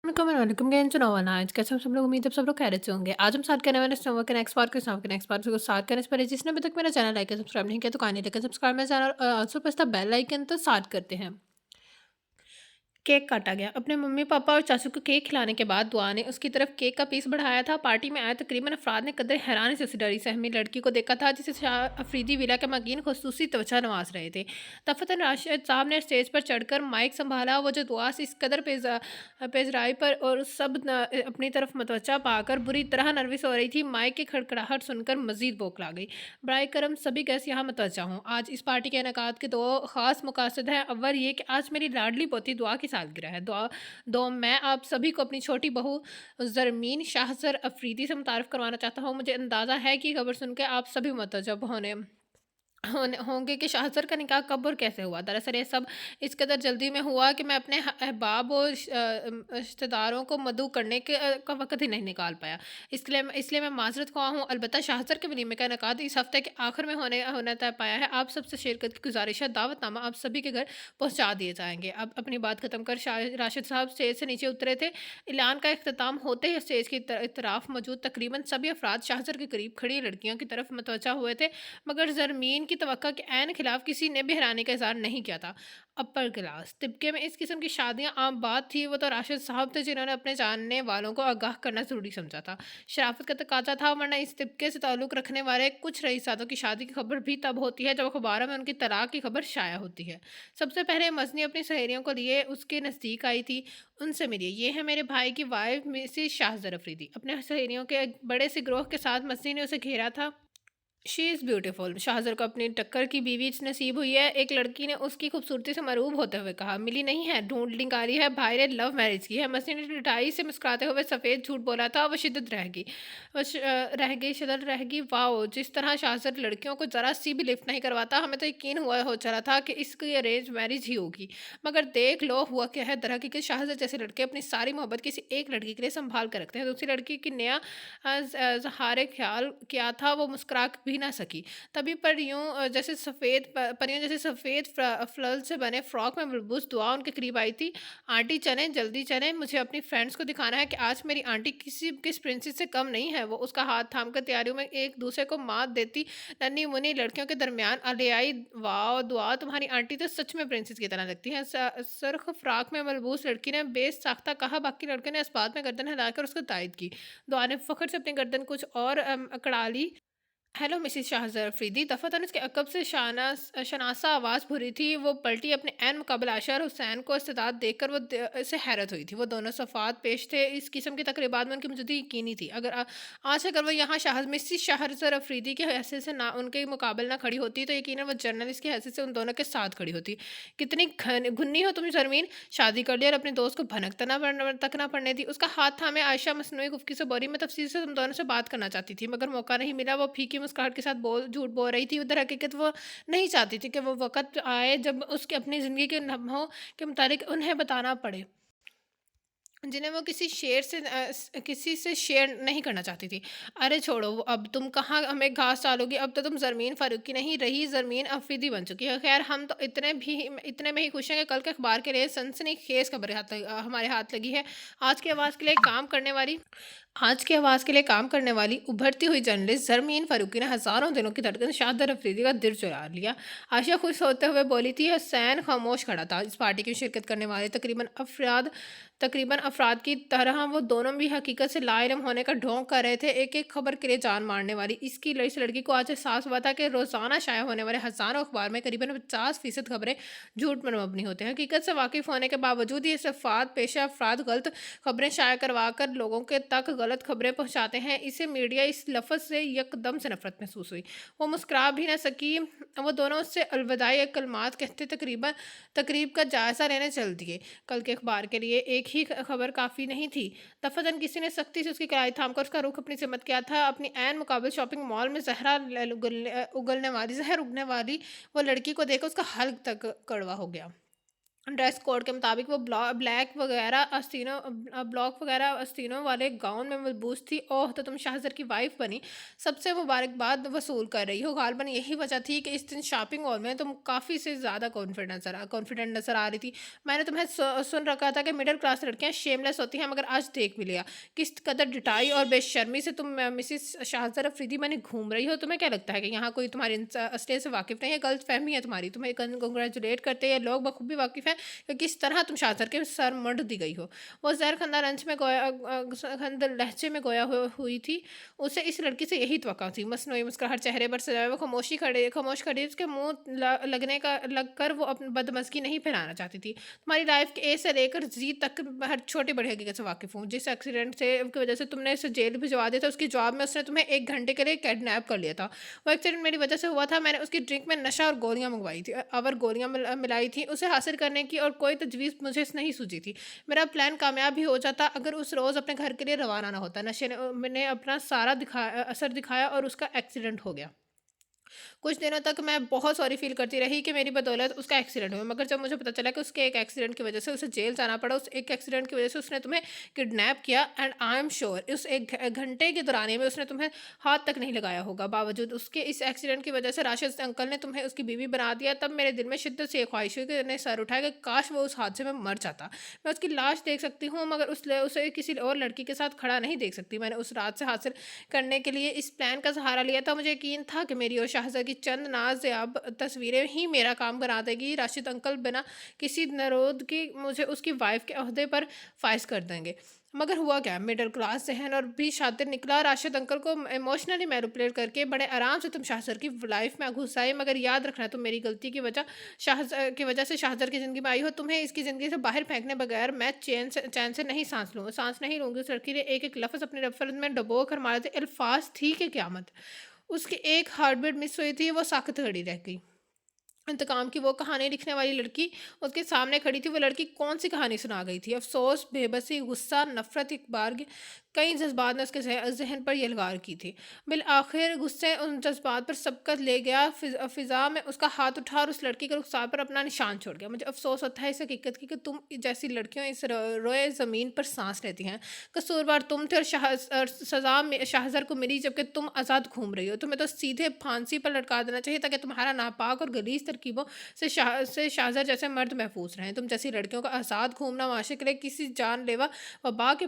वालेकुम गेन चुनाव वाला आज कैसे हम सब लोग उम्मीद है सब लोग खैरियत से होंगे। आज हम स्टार्ट करने वाले हैं स्नोवर के नेक्स्ट पार्ट के नेक्स्ट पार्ट को स्टार्ट करने से पहले जिसने अभी तक मेरा चैनल लाइक या सब्सक्राइब नहीं किया तो काइंडली लेकर सब्सक्राइब मेरा channel also press the bell icon. तो स्टार्ट करते हैं। केक काटा गया। अपने मम्मी पापा और चाचू को केक खिलाने के बाद दुआ ने उसकी तरफ केक का पीस बढ़ाया था। पार्टी में आए तकरीबन अफराद ने कदर हैरानी से उस डरी सहमी लड़की को देखा था जिसे शाह अफरीदी विला के मकीन खसूसी तवज्जो नवाज रहे थे। तफतन राशिद साहब ने स्टेज पर चढ़कर माइक संभाला। वो जो दुआ से इस कदर पेजराई पर और अपनी तरफ मतवजा पाकर बुरी तरह नर्वस हो रही थी, माइक की खड़खड़ाहट सुनकर मजीद बौखला गई। बराए करम सभी गैस यहाँ मतवजा हों। आज इस पार्टी के इनेकाद के दो खास मकासद हैं। अव्वल ये कि आज मेरी लाडली पोती दुआ की सालगिरह है। दुआ दो मैं आप सभी को अपनी छोटी बहू ज़रमीन शाहज़र अफरीदी से मुतारफ़ करवाना चाहता हूँ। मुझे अंदाज़ा है कि खबर सुन के आप सभी मुतअज्जब होंगे कि शाहज़र का निकाह कब और कैसे हुआ। दरअसल ये सब इस कदर जल्दी में हुआ कि मैं अपने अहबाब और रिश्तेदारों को मदऊ करने का वक़्त ही नहीं निकाल पाया। इसलिए मैं माज़रत ख़्वाह हूँ। अलबत्ता शाहज़र के वलीमे का इनेकाद इस हफ़्ते के आखिर में होना तय पाया है। आप सबसे शिरकत की गुज़ारिश है। दावतनामा आप सभी के घर पहुँचा दिए जाएँगे। अब अपनी बात ख़त्म कर राशिद साहब स्टेज से नीचे उतरे थे। ऐलान का इख्तिताम होते ही स्टेज की इतराफ़ मौजूद तकरीबन सभी अफ़राद शाहज़र के करीब खड़ी लड़कियों की तरफ मतवज्जा हुए थे, मगर ज़रमीन की तवक्का के ऐन खिलाफ किसी ने भी हैरानी का इज़हार नहीं किया था। अपर क्लास तिबके में इस किस्म की शादियाँ आम बात थी। वो तो राशिद साहब थे जिन्होंने अपने जानने वालों को आगाह करना ज़रूरी समझा था। शराफ़त का तकाज़ा था, वरना इस तिबके से ताल्लुक़ रखने वाले कुछ रईसातों की शादी की खबर भी तब होती है जब अखबारों में उनकी तलाक की खबर शाया होती है। सबसे पहले मज़नी अपनी सहेलियों को लिए उसके नज़दीक आई थी। उनसे मिलिए, ये है मेरे भाई की वाइफ मिसेस शाहज़र अफरीदी। अपने सहेलियों के एक बड़े से गिरोह के साथ मज़नी ने उसे घेरा था। She is beautiful. शाहज़र को अपनी टक्कर की बीवी नसीब हुई है। एक लड़की ने उसकी खूबसूरती से मरूब होते हुए कहा, मिली नहीं है, ढूंढ निकाली है, भाई ने लव मैरिज की है। मसीह ने मिठाई से मुस्कुराते हुए सफ़ेद झूठ बोला था। वह शिद्दत रह गई, शिद्दत रह गई। वाओ, जिस तरह शाहज़र लड़कियों को ज़रा सी भी लिफ्ट नहीं करवाता, हमें तो यकीन हो चला था कि इसकी अरेंज मैरिज ही होगी। मगर देख लो हुआ क्या है। दरहकीकत शाहज़र जैसे लड़के अपनी सारी मोहब्बत किसी एक लड़की के लिए संभाल कर रखते हैं। दूसरी लड़की की नया ज़हारे ख्याल किया था, वो मुस्कुरा भी ना सकी। तभी परियों जैसे सफ़ेद फ्लल से बने फ्रॉक में बुलबुस दुआ उनके करीब आई थी। आंटी चलें, जल्दी चलें, मुझे अपनी फ्रेंड्स को दिखाना है कि आज मेरी आंटी किस प्रिंसेस से कम नहीं है। वो उसका हाथ थाम कर तैयारियों में एक दूसरे को मात देती नन्ही मुन्नी लड़कियों के दरमियान ले आई। वाह दुआ, तुम्हारी आंटी तो सच में प्रिंसेस की तरह लगती है। सुर्ख फ्रॉक में मलबूस लड़की ने बेसाख्ता कहा। बाकी लड़के ने इस बात में गर्दन हिलाकर उसको तायद की। दुआ ने फ़ख्र से अपनी गर्दन कुछ और अकड़ा ली। Hello Mrs Shahzar Afridi. दफ़ातन उसके अकब से शनासा आवाज़ भरी थी। वो पलटी। अपने ऐन मुकाबला आशा और हुसैन को इस्तेदाद देखकर से हैरत हुई थी। वो दोनों सफ़ात पेश थे। इस किस्म की तकरीबात में उनकी मौजूदगी यकीनी थी। आज अगर वो यहाँ मिसेस शाहज़र अफरीदी की हैसियत से ना उनके मुकाबले ना खड़ी होती तो यकीनन वो जर्नलिस्ट की हैसियत से उन दोनों के साथ खड़ी होती। कितनी घुन्नी हो तुम ज़रमीन, शादी कर लिया और अपने दोस्त को भनक तक ना पड़ने दी। उसका हाथ थामे आयशा मसनूई गुफ्तगू से बोली, मैं तफसील से तुम दोनों से बात करना चाहती थी मगर मौका नहीं मिला। वो फीकी मुस्कुराहट के साथ झूठ बोल रही थी। उधर हकीकत वो नहीं चाहती थी कि वो वक़्त आए जब उसके अपनी ज़िंदगी के लम्हों के मुतालिक उन्हें बताना पड़े, जिन्हें वो किसी से शेयर नहीं करना चाहती थी। अरे छोड़ो, वो अब तुम कहाँ हमें घास डालोगी। अब तो तुम ज़रमीन फ़ारूकी नहीं रही, ज़रमीन अफरीदी बन चुकी है। ख़ैर हम तो इतने में ही खुश हैं कि कल के अखबार के लिए सनसनीखेज़ खबर हमारे हाथ लगी है। आज की आवाज़ के लिए काम करने वाली आज की आवाज़ के लिए काम करने वाली उभरती हुई जर्नलिस्ट ज़रमीन फ़ारूकी ने हज़ारों दिनों की धड़कन शाहदर अफरीदी का दिल चुरा लिया। आयशा खुश होते हुए बोली थी। हुसैन खामोश खड़ा था। इस पार्टी की शिरकत करने वाले तकरीबन अफराद की तरह वो दोनों भी हकीकत से लाइलम होने का ढोंग कर रहे थे। एक एक खबर के लिए जान मारने वाली इस लड़की को आज एहसास हुआ था कि रोज़ाना शाया होने वाले हज़ारों अखबार में करीबन 50% खबरें झूठ पर मबनी होते हैं। हकीकत से वाकिफ़ होने के बावजूद ये सफ़ात पेशा अफराद गलत खबरें शाया करवा कर लोगों के तक गलत खबरें पहुँचाते हैं। इसे मीडिया इस लफ्ज़ से यकदम से नफरत महसूस हुई। वो मुस्कुरा भी ना सकी। वो दोनों उससे अलविदाई कलमात कहते तकरीब का जायज़ा लेने चल दिए। कल के अखबार के लिए एक ही खबर काफ़ी नहीं थी। दफ़ातन किसी ने सख्ती से उसकी कलाई थामकर उसका रुख अपनी सिमत किया था। अपनी ऐन मुकाबिल शॉपिंग मॉल में जहर उगलने वाली वो लड़की को देखकर उसका हल्क तक कड़वा हो गया। ड्रेस कोड के मुताबिक वो ब्लैक वगैरह आस्तीनों ब्लॉक वगैरह आस्तीनों वाले गाउन में मलबूस थी। ओह! तो तुम शाहज़र की वाइफ़ बनी। सबसे मुबारकबाद वसूल कर रही हो। ग़ालिबन यही वजह थी कि इस दिन शॉपिंग मॉल में तुम काफ़ी से ज़्यादा कॉन्फिडेंट नज़र आ रही थी। मैंने तुम्हें सुन रखा था कि मिडल क्लास लड़कियाँ शेमलेस होती हैं, मगर आज देख भी लिया किस कदर ढिठाई और बेशर्मी से तुम मिसेस शाहज़र अफ़रीदी बनी घूम रही हो। तुम्हें क्या लगता है कि यहाँ कोई तुम्हारी असलियत से वाकिफ़ नहीं है? गलतफ़हमी है तुम्हारी। तुम्हें कांग्रेचुलेट करते हैं लोग बखूबी वाकिफ़ हैं कि किस तरह तुम शातिर के सर मढ़ दी गई हो। वो ज़हरखंदा लंच में खंद लहजे में गोया हुई थी। उसे इस लड़की से यही तवक्का थी। मसनूई मुस्कुराहट चेहरे पर सजाए वो खामोश खड़ी उसके मुँह लगने का लग कर वो अपनी बदमज़गी नहीं फैलाना चाहती थी। तुम्हारी लाइफ के ए से लेकर ज़ी तक हर छोटी बड़ी हकीकत से वाकिफ़ हूँ। जिस एक्सीडेंट से की वजह से तुमने इसे जेल भिजवा दिया था, उसके जवाब में उसने तुम्हें 1 घंटे के लिए किडनैप कर लिया था। वो एक्सीडेंट मेरी वजह से हुआ था। मैंने उसकी ड्रिंक में नशा और गोलियाँ मंगवाई थी और गोलियाँ मिलाई थी। उसे हासिल करने की और कोई तजवीज़ मुझे नहीं सूझी थी। मेरा प्लान कामयाब भी हो जाता अगर उस रोज़ अपने घर के लिए रवाना ना होता। नशे ने मैंने अपना सारा असर दिखाया और उसका एक्सीडेंट हो गया। कुछ दिनों तक मैं बहुत सॉरी फ़ील करती रही कि मेरी बदौलत उसका एक्सीडेंट हुआ, मगर जब मुझे पता चला कि उसके एक एक्सीडेंट की वजह से उसे जेल जाना पड़ा, उस एक एक्सीडेंट की वजह से उसने तुम्हें किडनैप किया एंड आई एम श्योर उस 1 घंटे के दौरानिए में उसने तुम्हें हाथ तक नहीं लगाया होगा। बावजूद उसके इस एक्सीडेंट की वजह से राशिद अंकल ने तुम्हें उसकी बीवी बना दिया। तब मेरे दिल में शिद्दत से ये ख्वाहिश हुई कि मैंने सर उठाया कि काश वो उस हादसे में मर जाता। मैं उसकी लाश देख सकती हूँ, मगर उसे किसी और लड़की के साथ खड़ा नहीं देख सकती। मैंने उस रात से हासिल करने के लिए इस प्लान का सहारा लिया था। मुझे यकीन था कि मेरी और शाहज़ा की चंद नाज़याब तस्वीरें ही मेरा काम करा देगी। राशिद अंकल बिना किसी नरोद की मुझे उसकी वाइफ़ के ओहदे पर फ़ाइज़ कर देंगे। मगर हुआ क्या? मिडल क्लास ज़हन और भी शातिर निकला। राशिद अंकल को इमोशनली मैनिपुलेट करके बड़े आराम से तुम शाहज़र की लाइफ़ में घुस आए। मगर याद रखना, तुम मेरी गलती की वजह से शाहज़र की ज़िंदगी में आई हो। तुम्हें इसकी ज़िंदगी से बाहर फेंकने बगैर मैं चैन से नहीं सांस नहीं लूँगी। उस लड़की ने एक-एक लफ़्ज़ अपने नफ़रत में डुबो कर मारे थे। अल्फ़ाज़ थी कि क़यामत। उसकी एक हार्ट बीट मिस हुई थी, वो साक़त खड़ी रह गई। इंतकाम की वो कहानी लिखने वाली लड़की उसके सामने खड़ी थी। वो लड़की कौन-सी कहानी सुना गई थी? अफ़सोस, बेबसी, गुस्सा, नफ़रत, एक बार कई जज़्बात ने उसके ज़हन पर यलगार की थी। बिल-आख़िर गुस्से उन जज़्बात पर सबकत ले गया। फ़िज़ा में उसका हाथ उठा और उस लड़की के रुख़सार पर अपना निशान छोड़ गया। मुझे अफ़सोस होता है इस हकीकत की कि तुम जैसी लड़कियाँ इस रोए ज़मीन पर सांस लेती हैं। कसूरवार तुम थे और सज़ा में शाहज़र को मिली, जबकि तुम आज़ाद घूम रही हो। तुम्हें तो सीधे फांसी पर लटका देना चाहिए ताकि तुम्हारा नापाक और गलीज़ तरकीबों से शाहज़र जैसे मर्द महफूज रहें। तुम जैसी लड़कियों का आज़ाद घूमना माशरे के लिए किसी जानलेवा वबा के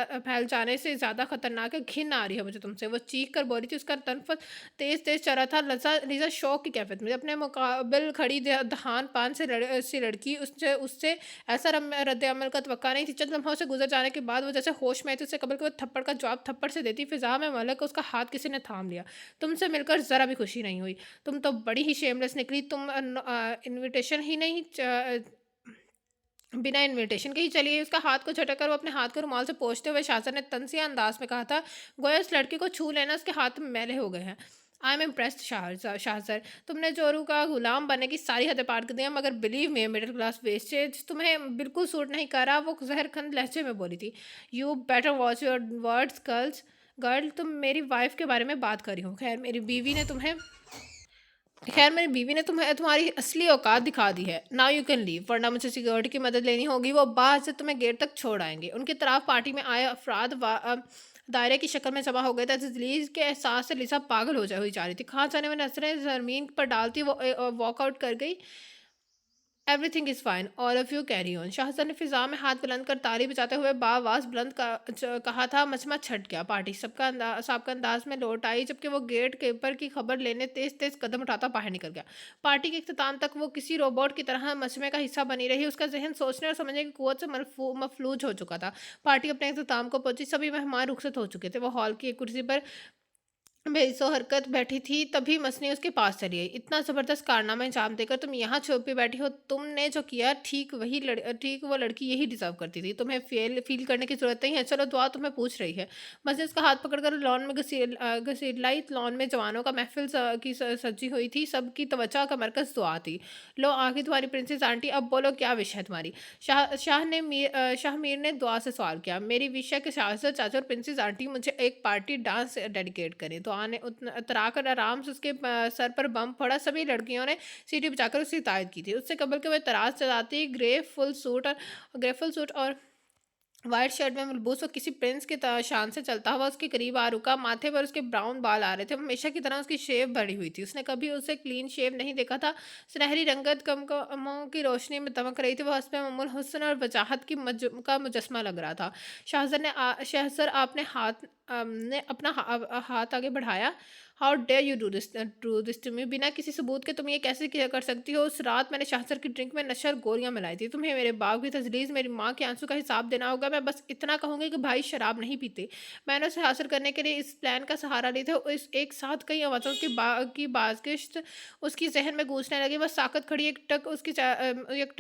फैल जाने से ज़्यादा खतरनाक है। घिन आ रही है मुझे तुमसे। वो चीख कर बोली थी। उसका तनफ़ तेज़ चल रहा था। लिज़ा शौक की कैफियत में अपने मुकाबिल खड़ी दहान पान सी लड़की, उससे उससे ऐसा रद्द-ए-अमल का तवक्का नहीं थी। चंद लम्हों से गुजर जाने के बाद वो जैसे होश में आई थी। उससे कबल के वो थप्पड़ का जवाब थप्पड़ से देती। फ़िज़ा में मलक उसका हाथ किसी ने थाम लिया। तुमसे मिलकर ज़रा भी खुशी नहीं हुई। तुम तो बड़ी ही शेमलेस निकली। तुम इन्विटेशन ही नहीं बिना इन्विटेशन के ही चली गई। उसका हाथ को झटक कर वो अपने हाथ को रुमाल से पोंछते हुए शाहज़र ने तंज़िया अंदाज़ में कहा था, गोया उस लड़की को छू लेना उसके हाथ मैले हो गए हैं। आई एम इम्प्रेस्ड शाहज़र, तुमने जोरू का गुलाम बनने की सारी हदें पार कर दी हैं, मगर believe me middle class wastage तुम्हें बिल्कुल सूट नहीं कर रहा। वो ज़हरखंद लहजे में बोली थी। You better watch your words girl, तुम मेरी वाइफ़ के बारे में बात कर रही हो। खैर मेरी बीवी ने तुम्हारी असली औकात दिखा दी है। नाउ यू कैन लीव, वरना मुझे सिक्योरिटी की मदद लेनी होगी। वो बाहर से तुम्हें गेट तक छोड़ आएंगे। उनकी तरफ पार्टी में आए अफराद दायरे की शक्ल में जमा हो गए थे। तजलील के एहसास से लिसा पागल हुई जा रही थी। कहाँ जाने में नजरें ज़मीन पर डालती वो वॉकआउट कर गई। Everything is fine, all of you carry on. Shahzar ने फ़िज़ा में हाथ बुलंद कर ताली बजाते हुए बाआवाज़ कहा था। मचमच छट गया। पार्टी सबका अंदाज में लौट आई, जबकि वो गेट कीपर की खबर लेने तेज़ तेज़ कदम उठाता बाहर निकल गया। पार्टी के इख्तिताम तक वो किसी रोबोट की तरह मजमे का हिस्सा बनी रही। उसका जहन सोचने और समझने की कुव्वत से मफलूज हो चुका था। पार्टी अपने इख्तिताम को पहुंची। सभी मेहमान रुखसत हो चुके थे। वो हॉल की एक कुर्सी पर बेइज्जो हरकत बैठी थी। तभी मसनी उसके पास चली आई। इतना ज़बरदस्त कारनामा अंजाम देकर तुम यहाँ छुपी बैठी हो। तुमने जो किया ठीक वो लड़की यही डिज़र्व करती थी। तुम्हें फ़ील करने की ज़रूरत नहीं है। चलो दुआ तुम्हें पूछ रही है। मसनी उसका हाथ पकड़कर लॉन में घसीट लाई। लॉन में जवानों का महफ़िल सजी हुई थी। सबकी तवज्जो का मरकज़ दुआ थी। लो आ गई तुम्हारी प्रिंसेस आंटी, अब बोलो क्या विश है तुम्हारी? शाह मीर ने दुआ से सवाल किया। मेरी विश है कि शाहज़र चाचा और प्रिंसेस आंटी मुझे एक पार्टी डांस डेडिकेट करें। दुआ दुआ ने उतरा कर आराम से उसके सर पर बम पड़ा। सभी लड़कियों ने सीटी बजाकर उसकी तायद की थी। उससे कबल के वो तराज चलाती ग्रे फुल सूट और व्हाइट शर्ट में मलबूस वो किसी प्रिंस की शान से चलता हुआ उसके करीब आ रुका। माथे पर उसके ब्राउन बाल आ रहे थे, हमेशा की तरह उसकी शेव बढ़ी हुई थी। उसने कभी उसे क्लीन शेव नहीं देखा था। सुनहरी रंगत कमों की रोशनी में दमक रही थी। वह हस्ब ममूल हुस्न और वजाहत का मुजस्मा लग रहा था। शहजर आपने ने अपना हाथ आगे बढ़ाया। How dare you do this to me, बिना किसी सबूत के तुम ये कैसे किया कर सकती हो? उस रात मैंने शाहजर की ड्रिंक में नशा और गोलियां मिलाई थी। तुम्हें मेरे बाप की तजलीज, मेरी माँ के आंसू का हिसाब देना होगा। मैं बस इतना कहूंगी कि भाई शराब नहीं पीते। मैंने उसे हासिल करने के लिए इस प्लान का सहारा लिया था। इस एक साथ कई आवाज़ों की बाज़गिश्त उसकी जहन में गूंजने लगी। बस साकत खड़ी एक टक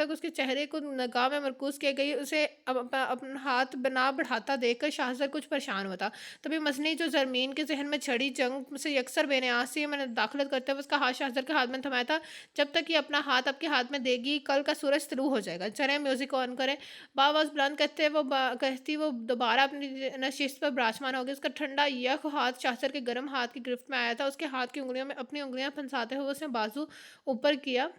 उसके चेहरे को निगाह में मरकूज की गई। उसे अपना हाथ बना बढ़ाता देखकर शाहजर कुछ परेशान हुआ था। तभी मसनी जो जरमीन के जहन में छड़ी जंग से यकसर बेनियासी मैंने दाखिलत करते हुए उसका हाथ शाहजर के हाथ में थमाया था। जब तक कि अपना हाथ आपके हाथ में देगी, कल का सूरज तुलू हो जाएगा। चलें म्यूजिक ऑन करें। बावाज बुलंद कहती वो दोबारा अपनी नशिस्त पर विराजमान हो गई। उसका ठंडा यख हाथ शाहजर के गर्म हाथ की गिरफ्त में आया था। उसके हाथ की उंगलियों में अपनी उंगलियां फंसाते हुए उसने बाजू ऊपर किया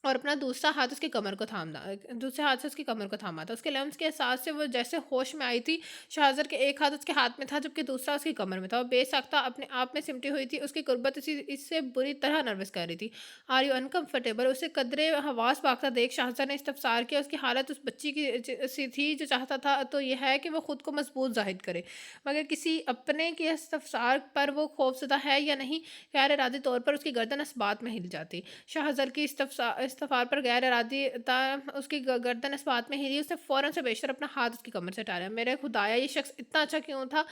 और अपना दूसरे हाथ से उसकी कमर को थामा था। उसके लम्स के एहसास से वो जैसे होश में आई थी। शाहजर के एक हाथ उसके हाथ में था, जबकि दूसरा उसकी कमर में था। वो बेसाख्ता अपने आप में सिमटी हुई थी। उसकी कुर्बत इससे बुरी तरह नर्वस कर रही थी। Are you uncomfortable? उसे कदरे हवास भागता देख शाहजर ने इस्तफसार किया। उसकी हालत उस बच्ची की सी थी जो चाहता था तो यह है कि वो खुद को मजबूत जाहिर करे, मगर किसी अपने के इस्तफसार पर वो खौफजदा है या नहीं। गैर इरादी तौर पर उसकी गर्दन इस बात में हिल जाती। शाहजर की इस्तफार पर गैर इरादी उसकी गर्दन इस बात में हिली। उसने फौरन से बेशतर अपना हाथ उसकी कमर से हटाया। मेरे खुदाया, ये शख्स इतना अच्छा क्यों था?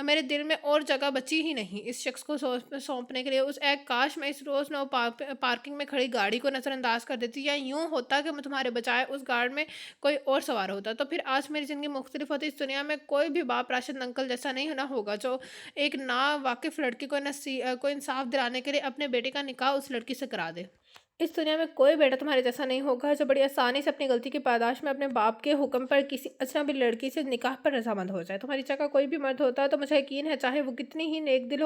मेरे दिल में और जगह बची ही नहीं इस शख्स को सौंपने के लिए। उस एक काश मैं इस रोज़ नो पार्किंग में खड़ी गाड़ी को नज़रअंदाज कर देती, या यूं होता कि मैं तुम्हारे बजाय उस गाड़ी में कोई और सवार होता, तो फिर आज मेरी ज़िंदगी मुख्तलिफ होती। इस दुनिया में कोई भी बाप राशिद अंकल जैसा नहीं होना होगा जो एक ना वाकिफ़ लड़की को इंसाफ दिलाने के लिए अपने बेटे का निकाह उस लड़की से करा दे। इस दुनिया में कोई बेटा तुम्हारे जैसा नहीं होगा जो बड़ी आसानी से अपनी गलती की पादाश में अपने बाप के हुक्म पर किसी अजनबी लड़की से निकाह पर रजामंद हो जाए। तुम्हारी जगह कोई भी मर्द होता तो मुझे यकीन है, चाहे वो कितना ही नेक दिल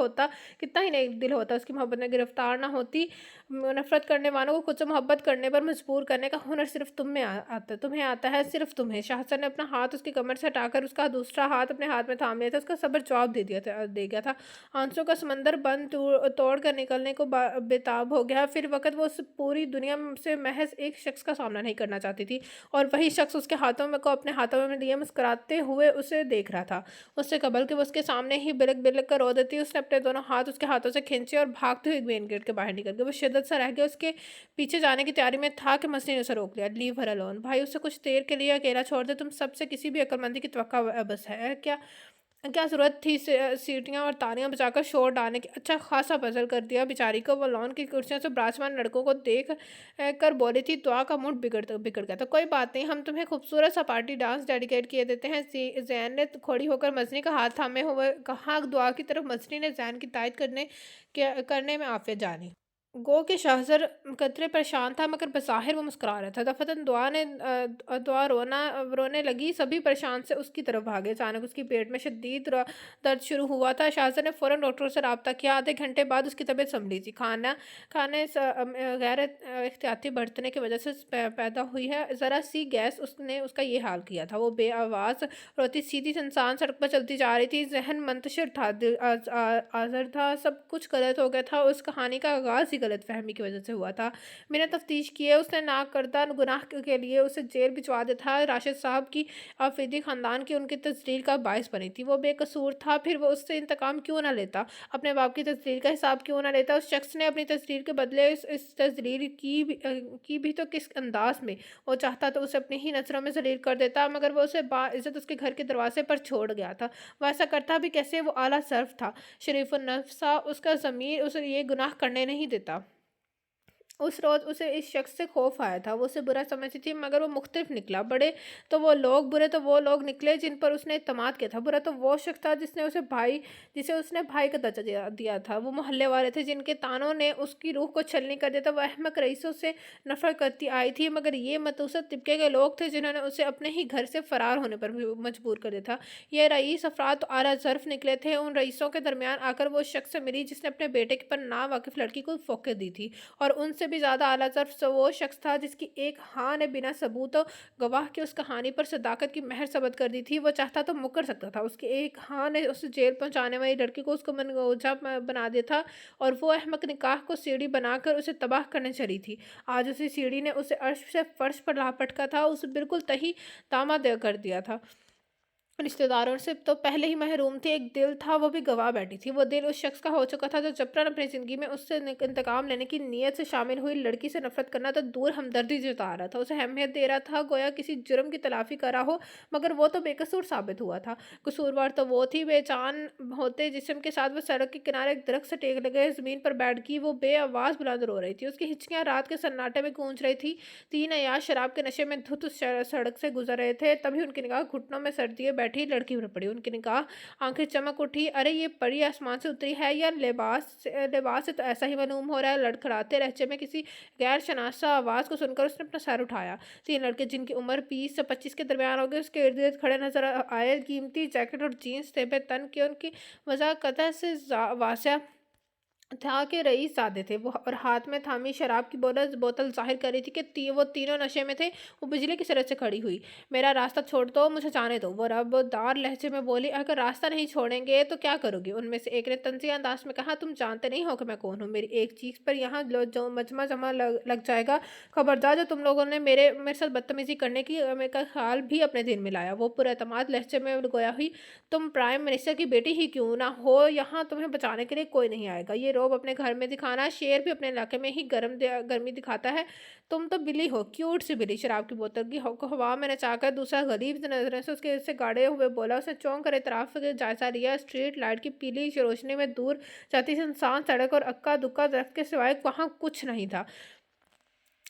होता, उसकी मोहब्बत में गिरफ्तार ना होती। नफरत करने वालों को खुद से मोहब्बत करने पर मजबूर करने का हुनर सिर्फ तुम्हें आता है, सिर्फ तुम्हें। शाहजहां ने अपना हाथ उसकी कमर से हटाकर उसका दूसरा हाथ अपने हाथ में थाम लिया था। उसका सब्र जवाब दे गया था। आंसू का समंदर बंद तोड़ कर निकलने को बेताब हो गया। फिर वक्त वो उस पूरी दुनिया से महज एक शख्स का सामना नहीं करना चाहती थी, और वही शख्स उसके हाथों में को अपने हाथों में लिए मुस्कुराते हुए उसे देख रहा था। उससे कबल कि वो उसके सामने ही बिलक बिलक कर रो देती, उसने अपने दोनों हाथ उसके हाथों से खींचे और भागते हुए मेन गेट के बाहर निकल गए। वो शिद्दत से रह गया। उसके पीछे जाने की तैयारी में था कि मसनी ने उसे रोक लिया। लीव हर अलोन, भाई उसे कुछ देर के लिए अकेला छोड़ दे। तुम सबसे किसी भी अक्लमंदी की तवक्का बस है क्या? क्या ज़रूरत थी सीटियाँ और तालियां बजाकर शोर डालने की? अच्छा खासा पजल कर दिया बेचारी को। वो लॉन की कुर्सियों से विराजमान लड़कों को देख कर बोली थी। दुआ का मूड बिगड़ गया था। कोई बात नहीं, हम तुम्हें खूबसूरत सा पार्टी डांस डेडिकेट किए देते हैं। जैन ने खड़ी होकर मजनी का हाथ थामे हुए कहा दुआ की तरफ। मजनी ने जैन की तायद करने में आफियत जानी। गो के शाहजर कतरे परेशान था, मगर बज़ाहिर वो मुस्कुरा रहा था। दफतन दुआ रोने लगी। सभी परेशान से उसकी तरफ भागे। अचानक उसकी पेट में शदीद दर्द शुरू हुआ था। शाहजर ने फ़ौरन डॉक्टर से रब्ता किया। आधे घंटे बाद उसकी तबीयत संभली थी। खाने गैर एहतियाती बरतने की वजह से पैदा हुई है ज़रा सी गैस, उसने उसका ये हाल किया था। वो बे आवाज़ रोती सीधी इंसान सड़क पर चलती जा रही थी। जहन मंतशिर था, दिल आज़र था। सब कुछ गलत हो गया था। उस कहानी का आगाज़ ही गलत फहमी की वजह से हुआ था। मैंने तफ्तीश की है, उसने नाकर्दा गुनाह के लिए उसे जेल भिजवा दिया था। राशिद साहब की आफरीदी ख़ानदान की उनकी तस्दील का बायस बनी थी। वो बेकसूर था, फिर वो उससे इंतकाम क्यों ना लेता? अपने बाप की तस्दील का हिसाब क्यों ना लेता? उस शख्स ने अपनी तस्दील के बदले इस तस्दील की भी तो किस अंदाज में? वो चाहता तो उसे अपनी ही नज़रों में जलील कर देता, मगर वो उसे बाइज़्ज़त उसके घर के दरवाजे पर छोड़ गया था। वह ऐसा करता भी कैसे? वो आला सर्फ था, शरीफ नफ्स था। उसका ज़मीर उसे ये गुनाह करने नहीं देता। उस रोज़ उसे इस शख्स से खौफ आया था। वो उसे बुरा समझती थी मगर वो मुख्तलिफ निकला। बड़े तो वो लोग बुरे तो वो लोग निकले जिन पर उसने इत्तेमाद किया था। बुरा तो वो शख्स था जिसे उसने भाई का दर्जा दिया दिया था। वो मोहल्ले वाले थे जिनके तानों ने उसकी रूह को छलनी कर दिया था। वो अहमक रईसों से नफ़रत करती आई थी मगर ये मतऊसत तबके के लोग थे जिन्होंने उसे अपने ही घर से फ़रार होने पर भी मजबूर कर दिया था। ये रईस अफ़राद तो आला ज़र्फ़ निकले थे। उन रईसों के दरमियान आकर वो शख्स से मिली जिसने अपने बेटे पर नावाकिफ़ लड़की को फ़ोक़े दी थी। और उनसे भी ज़्यादा आला ज़र्फ़ वो शख्स था जिसकी एक हाँ ने बिना सबूत और गवाह के उस कहानी पर सदाकत की मेहर सबत कर दी थी। वो चाहता तो मुकर सकता था। उसकी एक हाँ ने उसे जेल पहुँचाने वाली लड़की को उसको मनगोजा बना दिया था और वो अहमक निकाह को सीढ़ी बनाकर उसे तबाह करने चली थी। आज उसी सीढ़ी ने उसे अर्श से फ़र्श पर ला पटका था, उसे बिल्कुल तही तामा दे कर दिया था। रिश्तेदारों से तो पहले ही महरूम थी, एक दिल था वो भी गँवा बैठी थी। वो दिल उस शख्स का हो चुका था जो जबरन अपनी ज़िंदगी में उससे इंतकाम लेने की नीयत से शामिल हुई लड़की से नफ़रत करना तो दूर हमदर्दी जता रहा था। उसे अहमियत दे रहा था गोया किसी जुर्म की तलाफ़ी कर रहा हो, मगर वो तो बेकसूर साबित हुआ था। कसूरवार तो वो थी बेजान होते जिस्म के साथ वो सड़क के किनारे एक दरख्त से टेक लगे ज़मीन पर बैठ गई। वो बेआवाज़ बुलंद रो रही थी। उसकी हिचकियाँ रात के सन्नाटे में गूंज रही थी। 3 अय्याश शराब के नशे में धुत उस सड़क से गुज़र रहे थे। तभी उनकी निगाह घुटनों में सर दिए बैठी लड़की पर पड़ी। उनकी निगाह आँखें चमक उठी। अरे ये परी आसमान से उतरी है या लिबास से तो ऐसा ही मालूम हो रहा है। लड़खड़ाते लहजे में किसी गैर शनासा आवाज़ को सुनकर उसने अपना सर उठाया। 3 लड़के जिनकी उम्र 20 से 25 के दरमियान हो गई उसके इर्द-गिर्द खड़े नज़र आए। कीमती जैकेट और जीन्स थे बे-तन के उनकी वज़ाह कतई से वाज़िह था कि रईस ज़ादे थे वो और हाथ में थामी शराब की बोतल ज़ाहिर कर रही थी कि वो तीनों नशे में थे। वो बिजली की सरत से खड़ी हुई। मेरा रास्ता छोड़ दो, मुझे जाने दो। वो रबदार लहजे में बोली, अगर रास्ता नहीं छोड़ेंगे तो क्या करोगे? उनमें से एक ने तंज़ी अंदाज में कहा, तुम जानते नहीं हो कि मैं कौन हूँ। मेरी एक चीज़ पर यहाँ जो मजमा जमा लग जाएगा। खबरदार जो तुम लोगों ने मेरे साथ बदतमीजी करने की का ख्याल भी अपने दिल में लाया। वो पुरएतमाद लहजे में गोया हुई, तुम प्राइम मिनिस्टर की बेटी ही क्यों ना हो, यहाँ तुम्हें बचाने के लिए कोई नहीं आएगा। ये रौब अपने घर में दिखाना, शेर भी अपने इलाके में ही गर्मी दिखाता है। तुम तो बिल्ली हो, क्यूट सी बिल्ली। शराब की बोतल की को हवा में नचाकर दूसरा गलीब नजरें से उसके से गाड़े हुए बोला। उसने चौंक कर इतराफ के जायजा लिया। स्ट्रीट लाइट की पीली रोशनी में दूर जाती सुनसान सड़क और अक्का दुक्का दरख्त के सिवाय वहाँ कुछ नहीं था।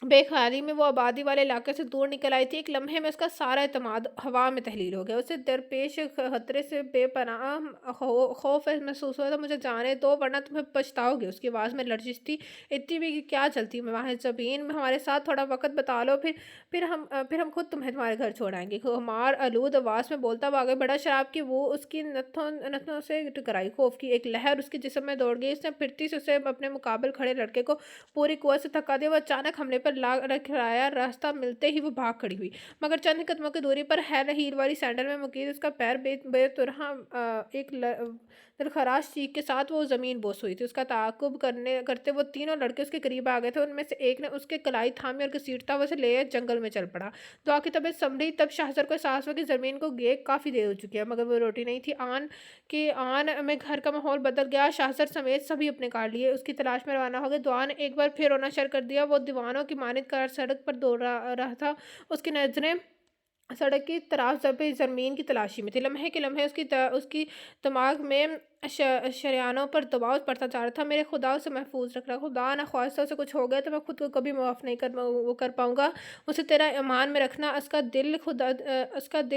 बेख्याली में वो आबादी वाले इलाके से दूर निकल आई थी। एक लम्हे में उसका सारा एतमाद हवा में तहलील हो गया। उसे दरपेश खतरे से बेपनाह खौफ महसूस हुआ था। मुझे जाने दो वरना तुम्हें पछताओगे। उसकी आवाज़ में लर्जिश थी। इतनी भी कि क्या चलती वहाँ ज़मीन में हमारे साथ थोड़ा वक्त बता लो, फिर हम खुद तुम्हें तुम्हारे घर छोड़ आएंगे। खुमार आलूद आवाज़ में बोलता हुआ आगे बढ़ा। शराब की वो उसकी नथों से टकराई। खौफ की एक लहर उसके जिस्म में दौड़ गई। उसने फिरती से उसे अपने मुकाबले खड़े लड़के को पूरी कुव्वत से धक्का दिया। वो अचानक हमले पर लाग रखवाया। रास्ता मिलते ही वो भाग खड़ी हुई मगर चंद कदमों की दूरी पर है हील वाली सैंडल में मुकीद उसका पैर बेतुरहा एक दिलखराश चीख के साथ वो ज़मीन बोस हुई थी। उसका ताकुब करते वो तीनों लड़के उसके करीब आ गए थे। उनमें से एक ने उसके कलाई थामी और घसीटता हुआ उसे ले जंगल में चल पड़ा। दुआ की तबीयत संभली तब शाहजर को एहसास हुआ कि ज़मीन को गेग काफ़ी देर हो चुकी है मगर वो रोटी नहीं थी। आन में घर का माहौल बदल गया। शाहजर समेत सभी अपने कार लिए उसकी तलाश में रवाना हो गए। दुआ ने एक बार फिर रोना शुरू कर दिया। वो दीवानों की मानिंद कार सड़क पर दौड़ रहा था। उसकी नज़रें सड़क की तरफ ज़मीन की तलाशी में थी। लम्हे के लम्हे उसकी दिमाग में शरियानों पर दबाव पड़ता जा रहा था। मेरे खुदा उसे महफूज रखना। खुदा ना ख्वास्ता उसे कुछ हो गया तो मैं खुद को कभी माफ़ नहीं कर पाऊँगा। उसे तेरा ईमान में रखना। उसका दिल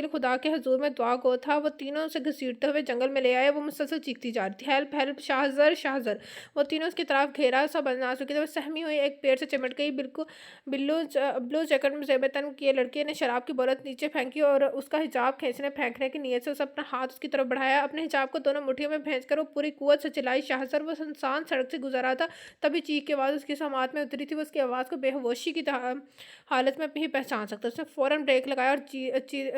खुदा के हजूर में दुआ गो था। वो तीनों उसे घसीटते हुए जंगल में ले आए। वो मुसलसल चीखती जा रही थी, हेल्प हेल्प, शाहजर शाहजर। वो तीनों उसकी तरफ घेरा सा बना चुकी थी। वो सहमी हुई एक पेड़ से चिमट गई। बिल्कुल ब्लू जैकेट में ज़ेबतन किए लड़के ने शराब की बोतल नीचे फेंकी और उसका हिजाब फेंकने की नीयत से उसे अपना हाथ उसकी तरफ बढ़ाया। अपने हिजाब को दोनों मुट्ठियों में भेजकर वो पूरी कुव्वत से चिल्लाई। शाहजर वो सुनसान सड़क से गुजर रहा था। तभी चीख की आवाज़ उसकी समात में उतरी थी। वो उसकी आवाज़ को बेहोशी की हालत में ही पहचान सकता। उसने फ़ौरन ब्रेक लगाया और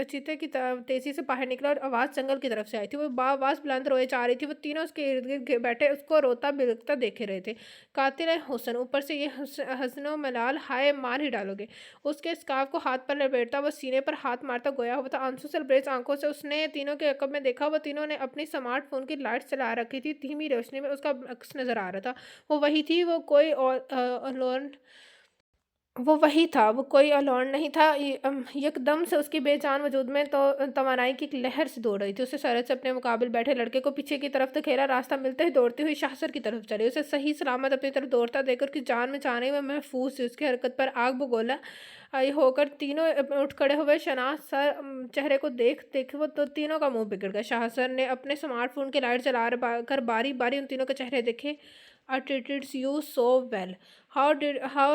चीते की तेज़ी से बाहर निकला और आवाज़ जंगल की तरफ से आई थी। वो बावाज़ बुलंद रोए जा रही थी। वो तीनों उसके इर्द गिर्द बैठे उसको रोता बिलखता देखे रहे थे। कातिल है हुस्न, ऊपर से ये हज़्नो मलाल, हाय मार ही डालोगे। उसके स्कार्फ को हाथ पर लपेटता वो सीने पर हाथ मारता गोया हुआ था। आंसू से लबरेज आंखों से उसने तीनों के अकब में देखा। वो तीनों ने अपनी स्मार्टफोन की लाइट चला रखी थी। धीमी रोशनी में उसका अक्स नजर आ रहा था। वो वही थी, वो कोई और वो वही था, वो कोई अलोन नहीं था। यकदम से उसकी बेजान वजूद में तो तवानाई की एक लहर सी दौड़ रही थी। उसे सरहद से अपने मुकाबिल बैठे लड़के को पीछे की तरफ धकेला, रास्ता मिलते ही दौड़ती हुई शाहसर की तरफ चली। उसे सही सलामत अपनी तरफ दौड़ता देखकर उसकी जान में जाने में महफूज थी। उसकी हरकत पर आग बगोला होकर तीनों उठ खड़े हुए। शनाज सर चेहरे को देख देख वो तो तीनों का मुंह बिगड़ गया। शाहसर ने अपने स्मार्टफोन की लाइट जला कर बारी बारी उन तीनों के चेहरे देखे। I treated you so well. How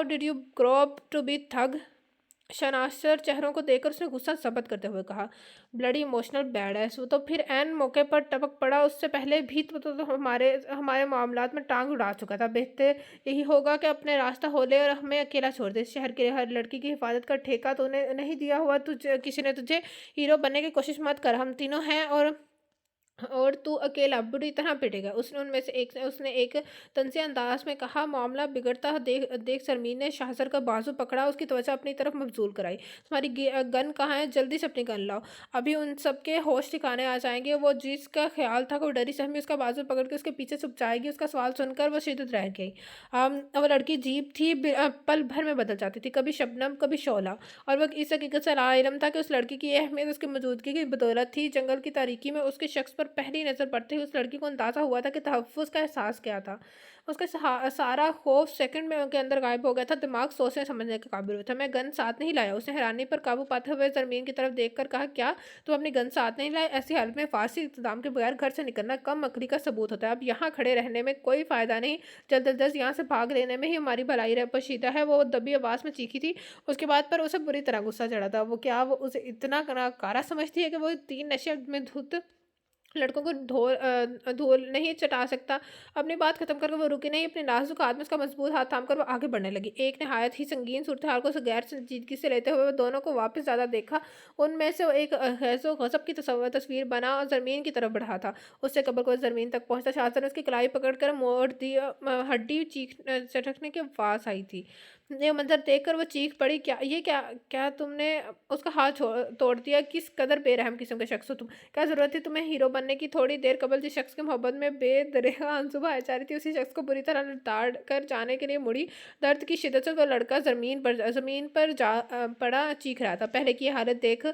did you grow up to be thug? शनाश्चर चेहरों को देखकर उसने गुस्सा जब्त करते हुए कहा, ब्लडी इमोशनल बैड है। वो तो फिर एन मौके पर टपक पड़ा। उससे पहले भी तो हमारे हमारे मामलात में टांग उड़ा चुका था। बेहतर यही होगा कि अपने रास्ता हो ले और हमें अकेला छोड़ दे। शहर की हर लड़की की हिफाजत का ठेका तो उन्हें नहीं दिया हुआ। तुझे किसी ने तुझे हीरो बनने की कोशिश मत कर। हम तीनों हैं और तू अकेला बुरी तरह पिटेगा। उसने उनमें से एक उसने एक तंज़ी अंदाज में कहा। मामला बिगड़ता देख देख सरमीन ने शाहसर का बाजू पकड़ा, उसकी त्वचा अपनी तरफ मबजूल कराई। तुम्हारी गन कहाँ है? जल्दी से अपनी गन लाओ, अभी उन सबके होश ठिकाने आ जाएंगे। वो जिसका ख्याल था कि वो डरी सहमी उसका बाजू पकड़ के उसके पीछे छुप जाएगी, उसका सवाल सुनकर वो शिद्दत रह गई। वो लड़की जीप थी, पल भर में बदल जाती थी, कभी शबनम कभी शोला। और वह इस हकीकत से लाइलम था कि उस लड़की की अहमियत उसकी मौजूदगी की बदौलत थी। जंगल की तारीकी में उसके शख्स पर पहली नज़र पड़ते ही उस लड़की को अंदाज़ा हुआ था कि तहफ़्फ़ुज़ का एहसास क्या था। उसका सारा खौफ सेकंड में उनके अंदर गायब हो गया था। दिमाग सोचने समझने के काबिल हुआ था। मैं गन साथ नहीं लाया, उसने हैरानी पर काबू पाते हुए ज़मीन की तरफ देखकर कहा। क्या तुम अपनी गन साथ नहीं लाए? ऐसी हालत में फारसी इक़्तिदाम के बगैर घर से निकलना कम अक्ली का सबूत होता है। अब यहाँ खड़े रहने में कोई फ़ायदा नहीं, जल्द अज जल्द यहाँ से भाग लेने में ही हमारी भलाई पोशीदा है। वो दबी आवाज़ में चीखी थी। उसके बाद पर उसे बुरी तरह गुस्सा चढ़ा था। वो उसे इतना कारा समझती है कि वो 3 नशे में धुत लड़कों को धूल नहीं चटा सकता। अपनी बात खत्म करके वो रुकी नहीं, अपने नाजुक हाथ में उसका मजबूत हाथ थाम कर वो आगे बढ़ने लगी। एक नहायत ही संगीन सूरत हाल को गैर संजीदगी से लेते हुए वो दोनों को वापस ज़्यादा देखा। उनमें से वो एक गैज़ो गज़ब की तस्वीर बना और ज़मीन की तरफ बढ़ा था। उससे कब्र को ज़मीन तक पहुँचता शाहज़ाद ने उसकी कलाई पकड़ कर मोड़ दी। हड्डी चीख चटकने की आवाज़ आई थी। ये मंज़र देखकर वो चीख पड़ी। क्या क्या तुमने उसका हाथ तोड़ दिया? किस कदर बेरहम किस्म के शख्स हो तुम। क्या ज़रूरत थी तुम्हें हीरो बनने की? थोड़ी देर कबल जिस शख्स की मोहब्बत में बेदरिया आंसू बहाए जा रही थी, उसी शख्स को बुरी तरह लताड़ कर जाने के लिए मुड़ी। दर्द की शिद्दत से वो लड़का ज़मीन पर जा पड़ा चीख रहा था। पहले की ये हालत देख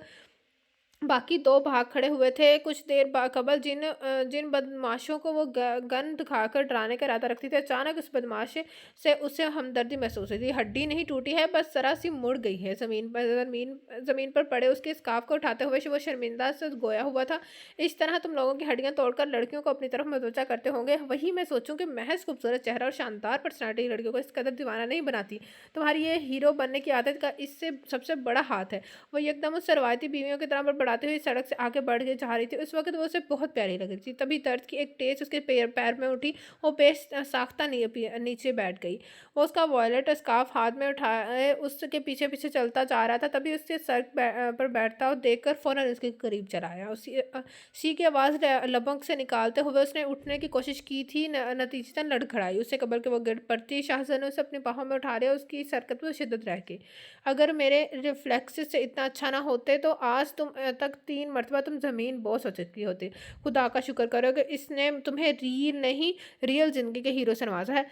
बाकी 2 भाग खड़े हुए थे। कुछ देर कबल जिन बदमाशों को वो गन दिखाकर डराने का इरादा रखती थी, अचानक उस बदमाश से उसे हमदर्दी महसूस हुई थी। हड्डी नहीं टूटी है, बस ज़रा सी मुड़ गई है। ज़मीन पर पड़े उसके स्कार्फ को उठाते हुए वो शर्मिंदा से गोया हुआ था। इस तरह तुम लोगों की हड्डियां तोड़कर लड़कियों को अपनी तरफ मतवजा करते होंगे। वही मैं सोचूं कि महज खूबसूरत चेहरा और शानदार पर्सनालिटी लड़कियों को इस कदर दीवाना नहीं बनाती। तुम्हारी ये हीरो बनने की आदत का इससे सबसे बड़ा हाथ है। वो एकदम उस रवायती बीवियों की तरह बड़बड़ाती हुई सड़क से आगे बढ़ के जा रही थी। उस वक्त वो उसे बहुत प्यारी लग रही थी। तभी दर्द की एक तेज उसके पैर में उठी। वो पेश साख्ता नीचे बैठ गई। वो उसका वॉयलेट स्कार्फ हाथ में उठाए उसके पीछे पीछे चलता जा रहा था। तभी उसके सर पर बैठता और देखकर फौरन उसके करीब चला आया। सी की आवाज़ लबों से निकालते हुए उसने उठने की कोशिश की थी, नतीजतन लड़खड़ाई। उससे कब्र के वो गिर पड़ती। शाहजहां ने उसे अपनी बाहों में उठा लिया, उसकी सरकत में शिद्दत रह गई। अगर मेरे रिफ्लेक्सेस से इतना अच्छा ना होते तो आज तुम तक 3 मरतबा तुम ज़मीन बॉस हो चुकी होती। खुदा का शुक्र करो कि इसने तुम्हें रील नहीं, रियल ज़िंदगी के हीरो से नवाजा है।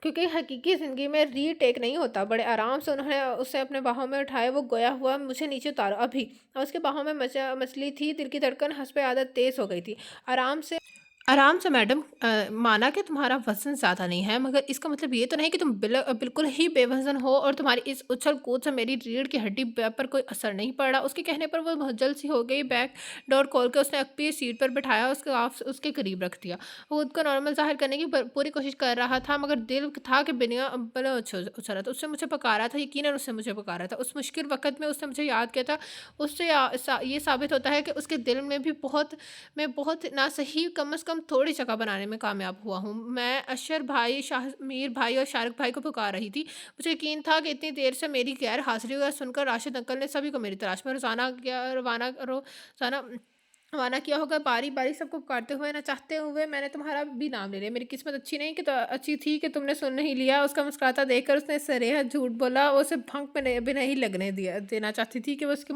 क्योंकि हकीकी ज़िंदगी में रीटेक नहीं होता। बड़े आराम से उन्होंने उसे अपने बाहों में उठाया। वो गोया हुआ, मुझे नीचे उतारो अभी। और उसके बाहों में मछली थी। दिल की धड़कन हंसपे आदत तेज़ हो गई थी। आराम से मैडम, माना कि तुम्हारा वज़न ज़्यादा नहीं है, मगर इसका मतलब ये तो नहीं कि तुम बिल्कुल ही बेवज़न हो और तुम्हारी इस उछल-कूद से मेरी रीढ़ की हड्डी पर कोई असर नहीं पड़ा। उसके कहने पर वो बहुत जल्द सी हो गई। बैक डोर खोल के उसने अपनी सीट पर बिठाया, उसके करीब रख दिया। वो खुद को नॉर्मल ज़ाहिर करने की पूरी कोशिश कर रहा था, मगर दिल था कि बला उछल रहा था। उसने मुझे पुकारा था, यकीनन उसने मुझे पुकारा था। उस मुश्किल वक़्त में उसने मुझे याद किया था। उससे ये साबित होता है कि उसके दिल में भी बहुत ना सही कम से कम थोड़ी जगह बनाने में कामयाब हुआ हूँ। मैं अशर भाई, शाहमीर भाई और शारिक भाई को पुकार रही थी। मुझे यकीन था कि इतनी देर से मेरी गैर हाज़िरी का सुनकर राशिद अंकल ने सभी को मेरी तलाश में रोज़ाना रवाना किया होगा, बारी-बारी सबको पुकारते हुए ना चाहते हुए मैंने तुम्हारा भी नाम ले लिया। मेरी किस्मत अच्छी नहीं कि तो अच्छी थी कि तुमने सुन नहीं लिया। उसका मुस्कुराता देखकर उसने सरेआम झूठ बोला, वो उसे भंक में भी नहीं लगने दिया देना चाहती थी कि वो उससे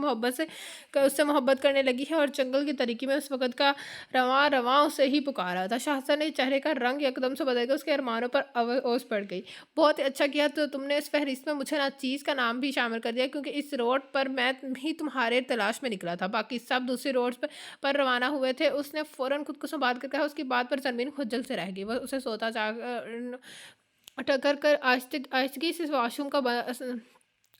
मोहब्बत करने लगी है और जंगल की तरीके में उस वक़्त का रवां-रवां उसे ही पुकारा था। शहज़ाद ने चेहरे का रंग एकदम से बदल गया, उसके अरमानों पर ओस पड़ गई। बहुत ही अच्छा किया तो तुमने इस फ़हरिस्त में मुझे नाचीज़ का नाम भी शामिल कर दिया, क्योंकि इस रोड पर मैं भी तुम्हारे तलाश में निकला था। बाकी सब दूसरी रोड्स पर रवाना हुए थे। उसने फ़ौरन खुद को सँभाल कर कहा, उसकी बात पर ज़मीन खुजल से रह गई। वह उसे सोता टकर कर आहिस्तगी से वॉशरूम का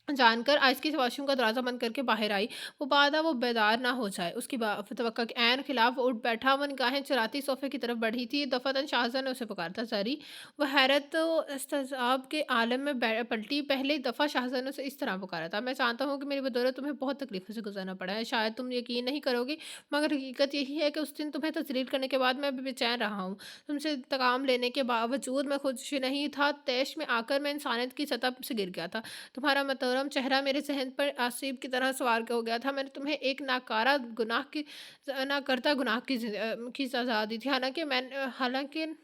जानकर आहिस्तगी से वॉशरूम का दरवाज़ा बंद करके बाहर आई। वो बादा वो बेदार ना हो जाए, उसकी तवक्का के ऐन खिलाफ वो उठ बैठा। वो निगाहें चुराती सोफ़े की तरफ बढ़ी थी। दफ़अतन शाहज़ाद ने उसे पुकारा था, ज़री। वो हैरत व इस्तेज़्ज़ाब के आलम में पलटी। पहली दफ़ा शाहज़ाद ने उसे इस तरह पुकारा था। मैं जानता हूँ कि मेरी बदौलत तुम्हें बहुत तकलीफ़ों से गुज़रना पड़ा है। शायद तुम यकीन नहीं करोगी, मगर हकीकत यही है कि उस दिन तुम्हें तज़लील करने के बाद मैं अभी बेचैन रहा हूँ। तुमसे इंतकाम लेने के बावजूद मैं खुश नहीं था। तैश में आकर मैं इंसानियत की सतह से गिर गया था। तुम्हारा महतरम चेहरा मेरे ज़हन पर आसिब की तरह सवार हो गया था। मैंने तुम्हें एक नाकरता गुनाह की सज़ा दी थी। हालाँकि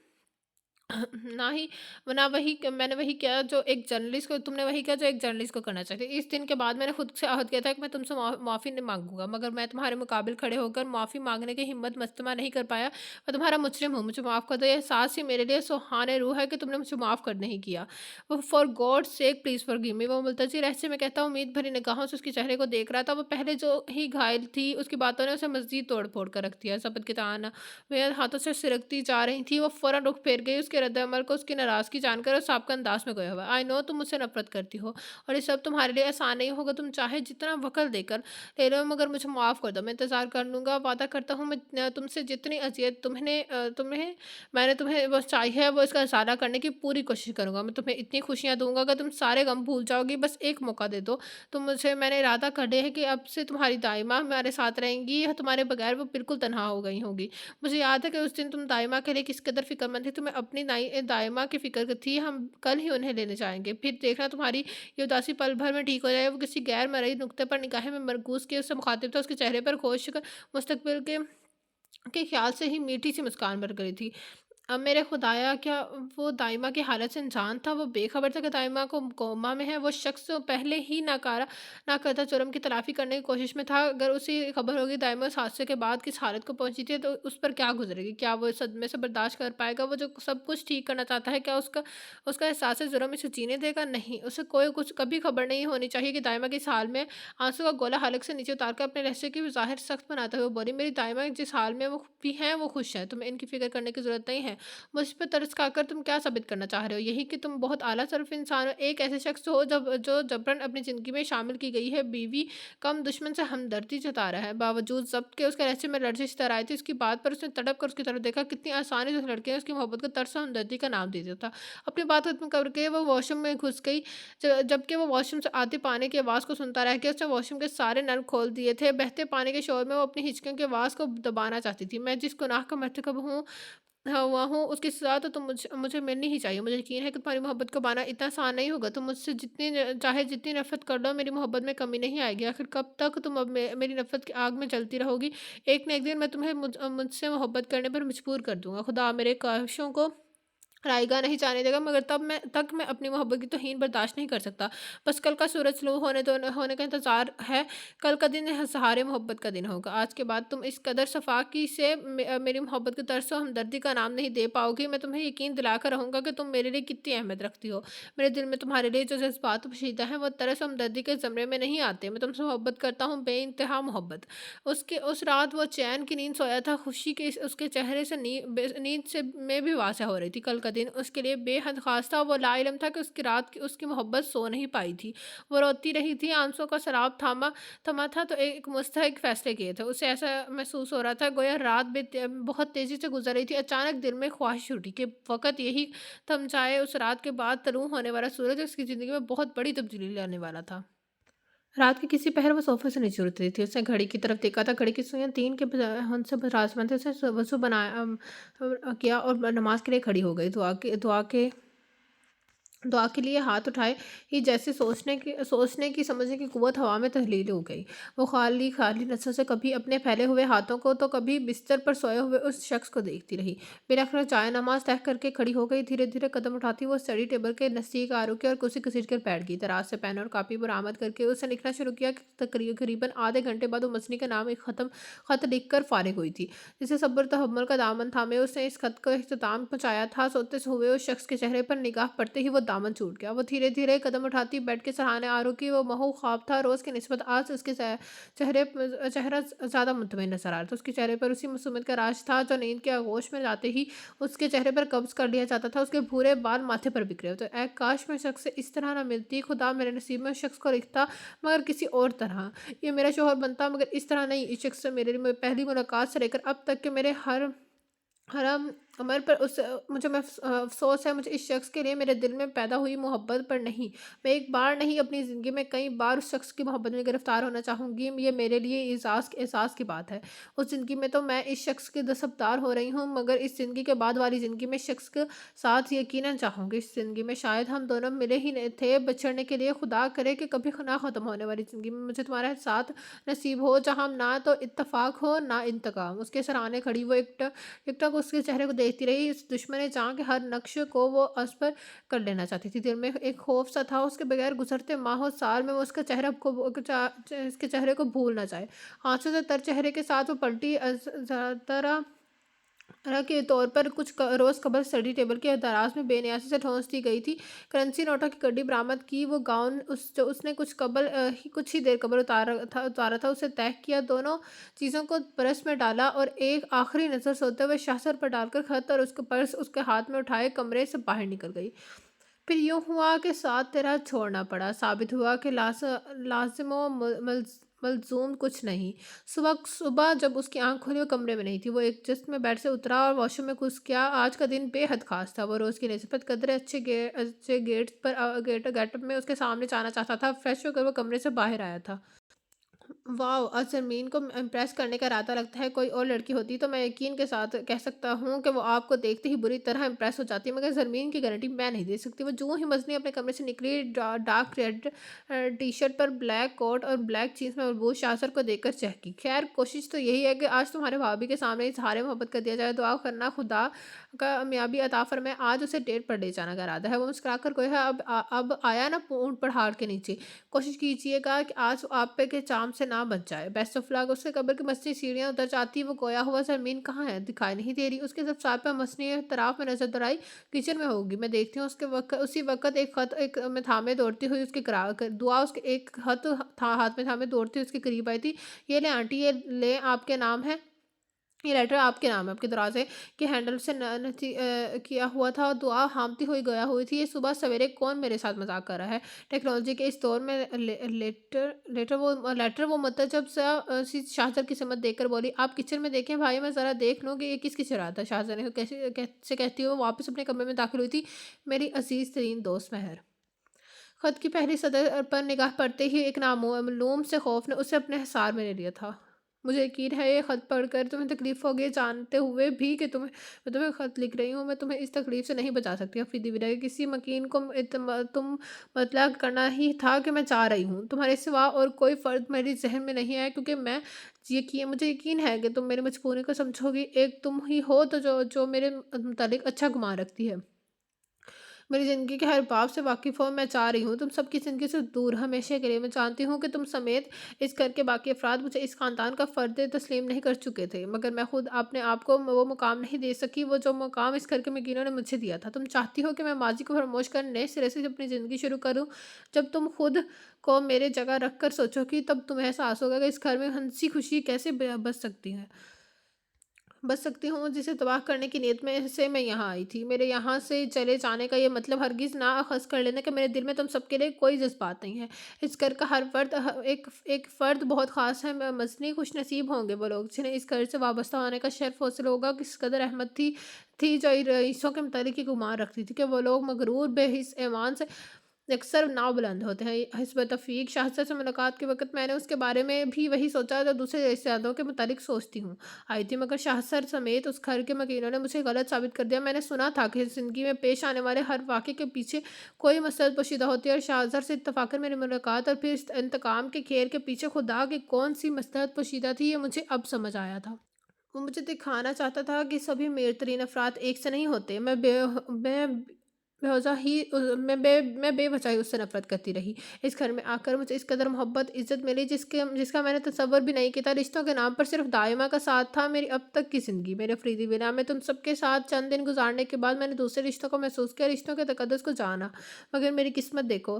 ना ही ना वही मैंने वही किया जो एक जर्नलिस्ट को तुमने वही किया जो एक जर्नलिस्ट को करना चाहिए। इस दिन के बाद मैंने खुद से आहद किया था कि मैं तुमसे माफ़ी नहीं माँगूँगा, मगर मैं तुम्हारे मुकाबिल खड़े होकर माफ़ी माँगने की हिम्मत मजतमा नहीं कर पाया। मैं तुम्हारा मुजरिम हूँ, मुझे माफ़ कर दो। ये एहसास ही मेरे लिए सुहाने रूह है कि तुमने मुझे माफ़ कर नहीं किया। वो for God sake please forgive me, वो मुल्तजी लहजे में कहता, उम्मीद भरी निगाहों से उसके चेहरे को देख रहा था। वो पहले जो ही घायल थी, उसकी बातों ने उसे मज़ीद तोड़-फोड़ कर रख दिया। ज़ब्त की ताना मेरे हाथों से सिरकती जा रही थी। वो फ़ौरन रुख फेर गई। उसके रद्द-ए-अमल को उसकी नाराज़गी जानकर उस साबका अंदाज़ में खोया हुआ। आई नो तुम मुझसे नफ़रत करती हो और ये सब तुम्हारे लिए आसान नहीं होगा। तुम चाहे जितना वक़्त देकर ले लो, मगर मुझे माफ़ कर दो। मैं इंतज़ार कर लूँगा। वादा करता हूँ मैं तुमसे जितनी अज़ियत मैंने तुम्हें वो चाही है, वो इसका इज़ाला करने की पूरी कोशिश करूँगा। मैं तुम्हें इतनी खुशियाँ दूँगा कि तुम सारे गम भूल जाओगी। बस एक मौका दे दो। मैंने इरादा कर लिया है कि अब से तुम्हारी दाइमा हमारे साथ रहेंगी। या तुम्हारे बगैर वो बिल्कुल तन्हा हो गई होंगी। मुझे याद है कि उस दिन तुम दाइमा के लिए किस कदर फ़िक्रमंद थी। तुम्हें अपनी दाइमा की फ़िक्र थी। हम कल ही उन्हें लेने जाएँगे। फिर देखना तुम्हारी ये उदासी पल भर में ठीक हो जाए। वो किसी गैर मरई नुक्ते पर निगाहें में मरकूज़ किए उससे मुख़ातिब था। उसके चेहरे पर खुशक मुस्तक़बिल के ख़्याल से ही मीठी-सी मुस्कान भर गई थी। अब मेरे खुदाया, क्या वो दाइमा की हालत से अनजान था? वो बेखबर था कि दाइमा को कोमा में है। वो शख्स जो पहले ही नाकरता जुर्म की तलाफ़ी करने की कोशिश में था। अगर उसे खबर होगी दाइमा उस हादसे के बाद किस हालत को पहुँची थी, तो उस पर क्या गुज़रेगी? क्या वो इस सदमे से बर्दाश्त कर पाएगा? वो जो सब कुछ ठीक करना चाहता है, क्या उसका उसका एहसास जुर्म इसे जीने देगा? नहीं, उसे कोई कुछ कभी खबर नहीं होनी चाहिए कि दाइमा किस हाल में। आँसू का गोला हलक से नीचे उतार कर अपने लहज़े की ज़ाहिर सख्त बनाते हुए बोली, मेरी दाइमा जिस हाल में वो भी हैं, वो खुश हैं। तुम्हें इनकी फ़िक्र करने की ज़रूरत नहीं है। मुझ पे तरस खाकर तुम क्या साबित करना चाह रहे हो? यही कि तुम बहुत आला सर्फ इंसान हो, एक ऐसे शख्स हो जो जबरन अपनी ज़िंदगी में शामिल की गई है बीवी कम दुश्मन से हमदर्दी जता रहा है। बावजूद ज़ब्त के उसके लहजे में लर्ज़िश दर आई थी। उसकी बात पर उसने तड़प कर उसकी तरफ देखा। कितनी आसानी से उस लड़के ने उसकी मोहब्बत को तरस और हमदर्दी का नाम दे दिया था। अपनी बात खत्म करके वो वॉशरूम में घुस गई। जबकि वो वॉशरूम से आते पानी की आवाज़ को सुनता रह गया। उसने वॉशरूम के सारे नल खोल दिए थे। बहते पानी के शोर में वो अपनी हिचकियों की आवाज़ को दबाना चाहती थी। मैं जिस गुनाह का मर्तकब हुआ हूँ, उसकी सज़ा तो मुझे मुझे मिलनी ही चाहिए। मुझे यकीन है कि तुम्हारी मोहब्बत को पाना इतना आसान नहीं होगा। तुम मुझसे चाहे जितनी नफ़रत कर लो, मेरी मोहब्बत में कमी नहीं आएगी। आखिर कब तक तुम अब मेरी नफ़रत की आग में जलती रहोगी? एक न एक दिन मैं तुम्हें मुझसे मोहब्बत करने पर मजबूर कर दूँगा। खुदा मेरे ख्वाहिशों को रायगा नहीं जाने देगा, मगर तब मैं अपनी मोहब्बत की तौहीन बर्दाश्त नहीं कर सकता। बस कल का सूरज तलुँ होने का इंतज़ार है। कल का दिन सहारे मोहब्बत का दिन होगा। आज के बाद तुम इस कदर सफ़ाकी से मेरी मोहब्बत को तरस और हमदर्दी का नाम नहीं दे पाओगी। मैं तुम्हें यकीन दिलाकर रहूँगा कि तुम मेरे लिए कितनी अहमियत रखती हो। मेरे दिल में तुम्हारे लिए जो जज़्बात पोशीदा हैं, वो तरस और हमदर्दी के ज़मरे में नहीं आते। मैं तुमसे मोहब्बत करता हूँ, बेइंतहा मोहब्बत। उस रात वो चैन की नींद सोया था। खुशी के उसके चेहरे से नींद से में भी वासा हो रही थी। कल का दिन उसके लिए बेहद ख़ास था। वो लाइलम था कि उसकी मोहब्बत सो नहीं पाई थी। वो रोती रही थी, आंसुओं का सराब थमा था, तो एक मुस्तहक़ फ़ैसले किए थे। उसे ऐसा महसूस हो रहा था गोया रात बहुत तेज़ी से गुज़र रही थी। अचानक दिल में ख्वाहिश उठी कि फ़क़त यही थम जाए। उस रात के बाद तलुँ होने वाला सूरज उसकी ज़िंदगी में बहुत बड़ी तब्दीली लाने वाला था। रात के किसी पहर वो सोफ़े से नीचे उतरी थी। उसने घड़ी की तरफ देखा था। घड़ी की सुइयाँ 3 के बजाय से राजमंद थे। उसने वज़ू किया और नमाज़ के लिए खड़ी हो गई। दुआ के दुआ के लिए हाथ उठाए ही जैसे सोचने की समझने की कुव्वत हवा में तहलील हो गई। वो खाली खाली नज़र से कभी अपने फैले हुए हाथों को तो कभी बिस्तर पर सोए हुए उस शख्स को देखती रही। बिलाखिर चाय नमाज तय करके खड़ी हो गई। धीरे धीरे कदम उठाती वो स्टडी टेबल के नज़दीक आ रुकी और कुर्सी घसीट कर बैठ गई। दराज से पेन और कापी बरामद करके उसने लिखना शुरू किया कि करीबन आधे घंटे बाद वो मछली का नाम एक खत लिख कर फारिग हुई थी। जिसे सब्र तहम्मुल का दामन थामे उसने इस खत को इख्तिताम पहुंचाया था, सोते से हुए उस शख्स के चेहरे पर निगाह पड़ते ही वो दामन छूट गया। वो धीरे धीरे कदम उठाती बेड के सराहने आ रुकी। वो महू ख्वाब था, रोज़ की निस्बत आज उसके चेहरा ज़्यादा मुतमईन नजर आ रहा था। उसके चेहरे पर उसी मासूमियत का राज था जो नींद के आगोश में जाते ही उसके चेहरे पर कब्ज कर लिया जाता था। उसके भूरे बाल माथे पर बिखरे होते। ऐ काश मैं शख्स से इस तरह ना मिलती, खुदा मेरे नसीब में उस शख्स को लिखता मगर किसी और तरह। ये मेरा शोहर बनता मगर इस तरह नहीं। इस शख्स से मेरे पहली मुलाकात से लेकर अब तक के मेरे हर हरम अमर पर मुझे अफ़सोस है, मुझे इस शख्स के लिए मेरे दिल में पैदा हुई मोहब्बत पर नहीं। मैं एक बार नहीं अपनी ज़िंदगी में कई बार उस शख्स की मोहब्बत में गिरफ़्तार होना चाहूँगी। ये मेरे लिए एहसास की बात है। उस ज़िंदगी में तो मैं इस शख्स की दस्तबरदार हो रही हूँ, मगर इस ज़िंदगी के बाद वाली ज़िंदगी में इस शख्स के साथ यकीनन चाहूँगी। इस ज़िंदगी में शायद हम दोनों मिले ही नहीं थे बिछड़ने के लिए। खुदा करे कि कभी ना ख़त्म होने वाली ज़िंदगी में मुझे तुम्हारा साथ नसीब हो, जहाँ ना तो इत्तेफ़ाक हो ना इंतकाम। उसके सराहने खड़ी वो एकटक उसके चेहरे को देखती रही। इस दुश्मन जहाँ के हर नक्श को वो अस पर कर लेना चाहती थी। दिल में एक खौफ सा था उसके बगैर गुजरते माह साल में वो उसका चेहरा को इसके चेहरे को भूल ना जाए। आंसू से तर चेहरे के साथ वो पलटी तरह तरह के तौर पर कुछ रोज़ कबल स्टडी टेबल के दराज में बेनियासी से ठोंस दी गई थी। करेंसी नोटों की गड्डी बरामद की। वो गाउन जो उसने कुछ ही देर कबल उतारा था उसे तय किया। दोनों चीज़ों को प्रेस में डाला और एक आखिरी नज़र सोते हुए शासर पर डालकर खत और उसका पर्स उसके हाथ में उठाए कमरे से बाहर निकल गई। फिर यूँ हुआ कि साथ तेरा छोड़ना पड़ा। साबित हुआ कि लाज़िम व मलज़ूम कुछ नहीं। सुबह सुबह जब उसकी आँख खुली वो कमरे में नहीं थी। वो एक जस्ट में बेड से उतरा और वॉशरूम में घुस गया। आज का दिन बेहद ख़ास था। वो रोज़ की निस्बत कदरे अच्छे गेटअप में उसके सामने जाना चाहता था। फ्रेश होकर वो कमरे से बाहर आया था। वाओ! आज ज़मीन को इम्प्रेस करने का इरादा रखता है कोई और लड़की होती तो मैं यकीन के साथ कह सकता हूँ कि वो आपको देखते ही बुरी तरह इम्प्रेस हो जाती, मगर ज़मीन की गारंटी मैं नहीं दे सकती। वो जूँ ही मजनी अपने कमरे से निकली, डार्क रेड टी-शर्ट पर ब्लैक कोट और ब्लैक जीन्स में मलबूस शासर को देखकर चहकी। खैर कोशिश तो यही है कि आज तुम्हारे भाभी के सामने इज़हारे मोहब्बत कर दिया जाए। दुआ करना खुदा कामयाबी अता फ़रमाए। आज उसे डेट पर ले जाने का इरादा है। वो मुस्कुराकर कहा, अब आया ना ऊँट पहाड़ के नीचे। कोशिश कीजिएगा कि आज आप पे के चाम से ना बच जाए। Best of luck. उसके कब्र की मसली सीढ़ियाँ उतर जाती, वो खोया हुआ ज़मीन कहाँ है? दिखाई नहीं दे रही। उसके जब सर पे मसली तराफ में नज़र दौड़ाई, किचन में होगी। मैं देखती हूँ उसी वक़्त एक ख़त एक में थामे दौड़ती हुई उसके दुआ उसके एक ख़त था हाथ में थामे दौड़ती हुई उसके करीब आई थी। ये ले आंटी, ये ले आपके नाम है। ये लेटर आपके नाम है, आपके दरवाज़े के हैंडल से किया हुआ था। दुआ हामती हुई गया हुई थी। ये सुबह सवेरे कौन मेरे साथ मज़ाक कर रहा है? टेक्नोलॉजी के इस दौर में लेटर वो मतलब शाहज़र की समत देखकर बोली, आप किचन में देखें भाई, मैं ज़रा देख लूँ कि ये किसकी शरारत है। शाहज़र ने कैसे कहती हुए वापस अपने कमरे में दाखिल हुई थी। मेरी अज़ीज़ तरीन दोस्त महर। खत की पहली सतर पर निगाह पड़ते ही एक नामालूम से खौफ ने उसे अपने हिसार में ले लिया था। मुझे यकीन है ये खत पढ़कर तुम्हें तकलीफ़ होगी, जानते हुए भी कि मैं तुम्हें खत लिख रही हूँ। मैं तुम्हें इस तकलीफ़ से नहीं बचा सकती। हफीदी विदा किसी मकीन को तुम मतलब करना ही था कि मैं चाह रही हूँ। तुम्हारे सिवा और कोई फ़र्द मेरे ज़हन में नहीं आया, क्योंकि मुझे यकीन है कि तुम मेरी मजबूरी को समझोगी। एक तुम ही हो तो जो मेरे मुतालिक अच्छा गुमान रखती है। मेरी ज़िंदगी के हर बाब से वाकिफ़ हो। मैं चाह रही हूँ तुम सबकी ज़िंदगी से दूर हमेशा के लिए। मैं जानती हूँ कि तुम समेत इस घर के बाकी अफ़राद मुझे इस ख़ानदान का फ़र्द तस्लीम नहीं कर चुके थे, मगर मैं खुद अपने आप को वो मुकाम नहीं दे सकी, वो जो मुकाम इस घर के मकीनों ने मुझे दिया था। तुम चाहती हो कि मैं माज़ी को फ़रामोश कर नए सिरे से अपनी ज़िंदगी शुरू करूँ। जब तुम खुद को मेरे जगह रख कर सोचोगी, तब तुम्हें एहसास होगा कि इस घर में हँसी खुशी कैसे बच सकती हूँ, जिसे तबाह करने की नीयत में से मैं यहाँ आई थी। मेरे यहाँ से चले जाने का ये मतलब हरगिज़ ना अख़ज़ कर लेना कि मेरे दिल में तुम सबके लिए कोई जज़्बात नहीं है। इस घर का हर फ़र्द एक फ़र्द बहुत ख़ास है। मसनी खुशनसीब होंगे वो लोग जिन्हें इस घर से वाबस्ता होने का शर्फ़ हासिल होगा। किस कदर अहमद थी जो रईसों के मुतालिक ये गुमान रखती थी कि वो लोग मगरूर बेहिस ईमान से اکثر ناؤ بلند ہوتے ہیں۔ حسب تفریق شاہزادہ سے ملاقات کے وقت میں نے اس کے بارے میں بھی وہی سوچا جو دوسرے رشتےداروں کے متعلق سوچتی ہوں آئی تھی، مگر شاہزادہ سمیت اس گھر کے مکینوں نے مجھے غلط ثابت کر دیا۔ میں نے سنا تھا کہ زندگی میں پیش آنے والے ہر واقعے کے پیچھے کوئی مصلحت پوشیدہ ہوتی ہے، اور شاہزادہ سے اتفاقاً میری ملاقات اور پھر اس انتقام کے کھیل کے پیچھے خدا کی کون سی مصلحت پوشیدہ تھی، یہ مجھے اب سمجھ آیا تھا۔ وہ مجھے دکھانا چاہتا تھا کہ سبھی میل ترین افراد ایک سے نہیں ہوتے۔ میں بے وجہ ہی میں بے وجہ ہی اس سے نفرت کرتی رہی۔ اس گھر میں آ کر مجھے اس قدر محبت عزت ملی جس کا میں نے تصور بھی نہیں کیا تھا۔ رشتوں کے نام پر صرف دائمہ کا ساتھ تھا میری اب تک کی زندگی۔ میرے افریدی ولا میں تم سب کے ساتھ چند دن گزارنے کے بعد میں نے دوسرے رشتوں کو محسوس کیا، رشتوں کے تقدس کو جانا، مگر میری قسمت دیکھو،